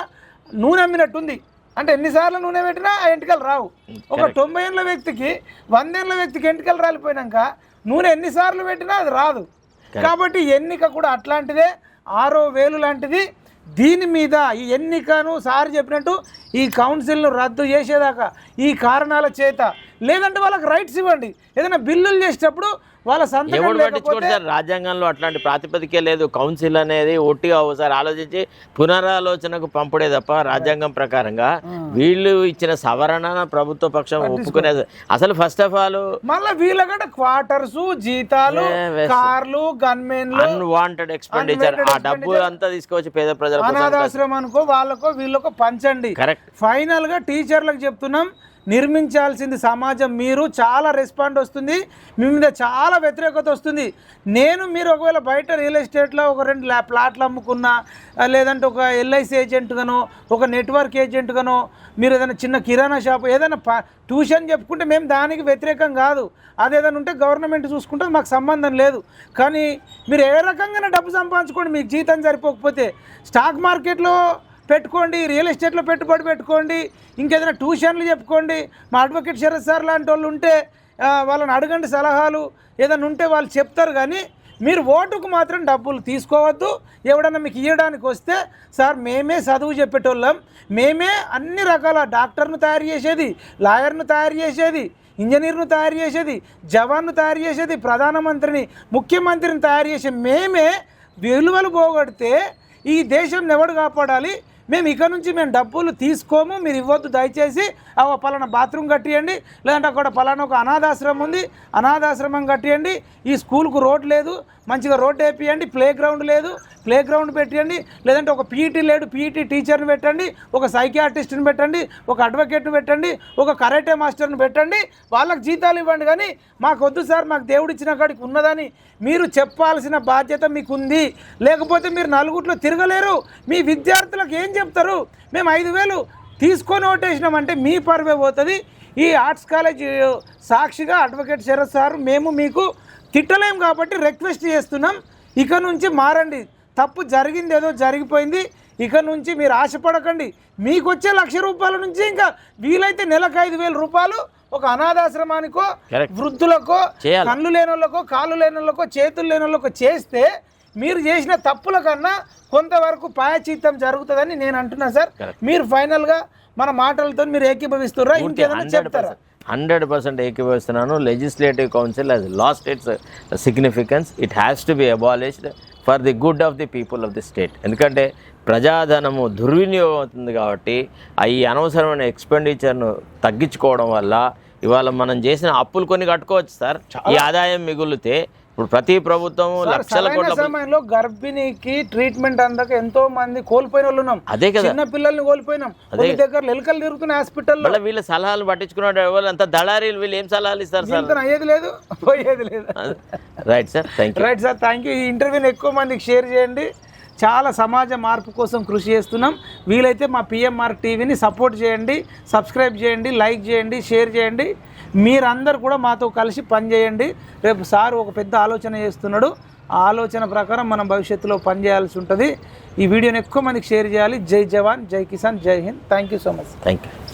నూనె అమ్మినట్టుంది. అంటే ఎన్నిసార్లు నూనె పెట్టినా ఆ ఎంటికలు రావు. ఒక 90 ఏళ్ళ వ్యక్తికి 100 ఏళ్ళ వ్యక్తికి ఎంటికలు రాలిపోయినాక నూనె ఎన్నిసార్లు పెట్టినా అది రాదు. కాబట్టి ఎన్నిక కూడా అట్లాంటిదే, 6వ వేలు లాంటిది. దీని మీద ఈ ఎన్నికను సార్ చెప్పినట్టు ఈ కౌన్సిల్ను రద్దు చేసేదాకా ఈ కారణాల చేత, లేదంటే వాళ్ళకి రైట్స్ ఇవ్వండి. ఏదైనా బిల్లులు చేసేటప్పుడు వాళ్ళ సంతకం లేకపోతే రాజ్యాంగంలో అట్లాంటి ప్రాతిపదికే లేదు. కౌన్సిల్ అనేది ఒట్టిగా ఒకసారి ఆలోచించి పునరాలోచనకు పంపుడే తప్ప రాజ్యాంగం ప్రకారంగా వీళ్ళు ఇచ్చిన సవరణ ప్రభుత్వ పక్షం ఒప్పుకునేది. అసలు ఫస్ట్ ఆఫ్ ఆల్ మళ్ళీ వీళ్ళకంటే క్వార్టర్స్, జీతాలు, కార్లు, గన్మెన్లు, అన్వాంటెడ్ ఎక్స్పెండిచర్, ఆ డబ్బు అంతా తీసుకొచ్చి పేద ప్రజలకు, అనాథాశ్రమానికో వాళ్ళకో వీళ్ళకో పంచండి. కరెక్ట్. ఫైనల్ గా టీచర్లకు చెప్తున్నాం, నిర్మించాల్సింది సమాజం. మీరు చాలా రెస్పాండ్ వస్తుంది, మీ మీద చాలా వ్యతిరేకత వస్తుంది. మీరు ఒకవేళ బయట రియల్ ఎస్టేట్లో ఒక 2 ప్లాట్లు అమ్ముకున్నా, లేదంటే ఒక ఎల్ఐసి ఏజెంట్గానో, ఒక నెట్వర్క్ ఏజెంట్గానో, మీరు ఏదైనా చిన్న కిరాణా షాప్, ఏదైనా ట్యూషన్ చెప్పుకుంటే మేము దానికి వ్యతిరేకం కాదు. అదేదైనా ఉంటే గవర్నమెంట్ చూసుకుంటే మాకు సంబంధం లేదు. కానీ మీరు ఏ రకంగా డబ్బు సంపాదించుకోండి, మీకు జీతం సరిపోకపోతే స్టాక్ మార్కెట్లో పెట్టుకోండి, రియల్ ఎస్టేట్లో పెట్టుబడి పెట్టుకోండి, ఇంకేదైనా ట్యూషన్లు చెప్పుకోండి. మా అడ్వకేట్ శరత్ సార్ లాంటి వాళ్ళు ఉంటే వాళ్ళని అడగండి సలహాలు, ఏదైనా ఉంటే వాళ్ళు చెప్తారు. కానీ మీరు ఓటుకు మాత్రం డబ్బులు తీసుకోవద్దు. ఎవడన్నా మీకు ఇవ్వడానికి వస్తే, సార్ మేమే చదువు చెప్పేటోళ్ళం, మేమే అన్ని రకాల డాక్టర్ను తయారు చేసేది, లాయర్ను తయారు చేసేది, ఇంజనీర్ను తయారు చేసేది, జవాన్ను తయారు చేసేది, ప్రధానమంత్రిని, ముఖ్యమంత్రిని తయారు చేసే మేమే విలువలు పోగొడితే ఈ దేశం ఎవడు కాపాడాలి? మేము ఇక నుంచి డబ్బులు తీసుకోము, మీరు ఇవ్వద్దు దయచేసి. పలానా బాత్రూమ్ కట్టియండి, లేదంటే అక్కడ పలానా ఒక అనాథాశ్రమం ఉంది, అనాథాశ్రమం కట్టియండి. ఈ స్కూల్కు రోడ్ లేదు, మంచిగా రోడ్ వేపియండి. ప్లే గ్రౌండ్ లేదు, ప్లే గ్రౌండ్ పెట్టండి. లేదంటే ఒక పీఈటీ లేడు, పీఈటీ టీచర్ని పెట్టండి. ఒక సైకియాట్రిస్ట్ని పెట్టండి, ఒక అడ్వకేట్ని పెట్టండి, ఒక కరాటే మాస్టర్ని పెట్టండి. వాళ్ళకి జీతాలు ఇవ్వండి. కానీ మాకు వద్దు సార్, మాకు దేవుడిచ్చిన కాడికి ఉన్నదని మీరు చెప్పాల్సిన బాధ్యత మీకుంది. లేకపోతే మీరు నలుగురిలో తిరగలేరు. మీ విద్యార్థులకు ఏం చెప్తారు? మేము 5000 తీసుకొని ఓటేసినామంటే మీ పరువే పోతుంది. ఈ ఆర్ట్స్ కాలేజ్ సాక్షిగా అడ్వకేట్ శరత్ సార్ మేము మీకు తిట్టలేం కాబట్టి రిక్వెస్ట్ చేస్తున్నాం, ఇక నుంచి మారండి. తప్పు జరిగింది ఏదో జరిగిపోయింది, ఇక నుంచి మీరు ఆశపడకండి. మీకు వచ్చే ₹1,00,000 నుంచి ఇంకా వీలైతే నెలకు 5,000 రూపాయలు ఒక అనాథాశ్రమానికో, వృద్ధులకో, కళ్ళు లేని వాళ్ళకో, కాళ్ళు లేని వాళ్ళకో, చేతులు లేని వాళ్ళకో చేస్తే మీరు చేసిన తప్పుల కన్నా కొంతవరకు పాయచిత్తం జరుగుతుందని నేను అంటున్నా సార్. మీరు ఫైనల్గా మన మాటలతో మీరు ఏకీభవిస్తారా, ఇంకేదైనా చెప్తారా? 100% ఏకీభవిస్తున్నాను. Legislative council has lost its significance. It has to be abolished for the good of the people of the state. ఎందుకంటే ప్రజాధనము దుర్వినియోగం అవుతుంది కాబట్టి ఈ అనవసరమైన ఎక్స్పెండిచర్ను తగ్గించుకోవడం వల్ల ఇవాళ మనం చేసిన అప్పులు కొన్ని కట్టుకోవచ్చు సార్. ఈ ఆదాయం మిగులితే ఇప్పుడు ప్రతి ప్రభుత్వం లక్షల కోట్ల సమయంలో గర్భిణీకి ట్రీట్మెంట్ అందక ఎంతో మంది కోల్పోయిన వాళ్ళు ఉన్నాం. అదే కదా, చిన్న పిల్లల్ని కోల్పోయినాం. కొన్ని దగ్గర ఎలుకలు తిరుగుతున్న హాస్పిటల్లో వీళ్ళ సలహాలు పట్టించుకున్న అంత దళారీలు వీళ్ళు ఏం సలహాలు ఇస్తారు సార్? అయ్యేది లేదు, పోయేది లేదు. Right sir, thank you. Right sir, thank you. ఈ ఇంటర్వ్యూని ఎక్కువ మందికి షేర్ చేయండి. చాలా సమాజ మార్పు కోసం కృషి చేస్తున్నాం. వీలైతే మా పిఎంఆర్ టీవీని సపోర్ట్ చేయండి, సబ్స్క్రైబ్ చేయండి, లైక్ చేయండి, షేర్ చేయండి. మీరందరూ కూడా మాతో కలిసి పనిచేయండి. రేపు సార్ ఒక పెద్ద ఆలోచన చేస్తున్నాడు, ఆ ఆలోచన ప్రకారం మనం భవిష్యత్తులో పనిచేయాల్సి ఉంటుంది. ఈ వీడియోని ఎక్కువ మందికి షేర్ చేయాలి. జై జవాన్, జై కిసాన్, జై Hind. Thank you so much. Thank you.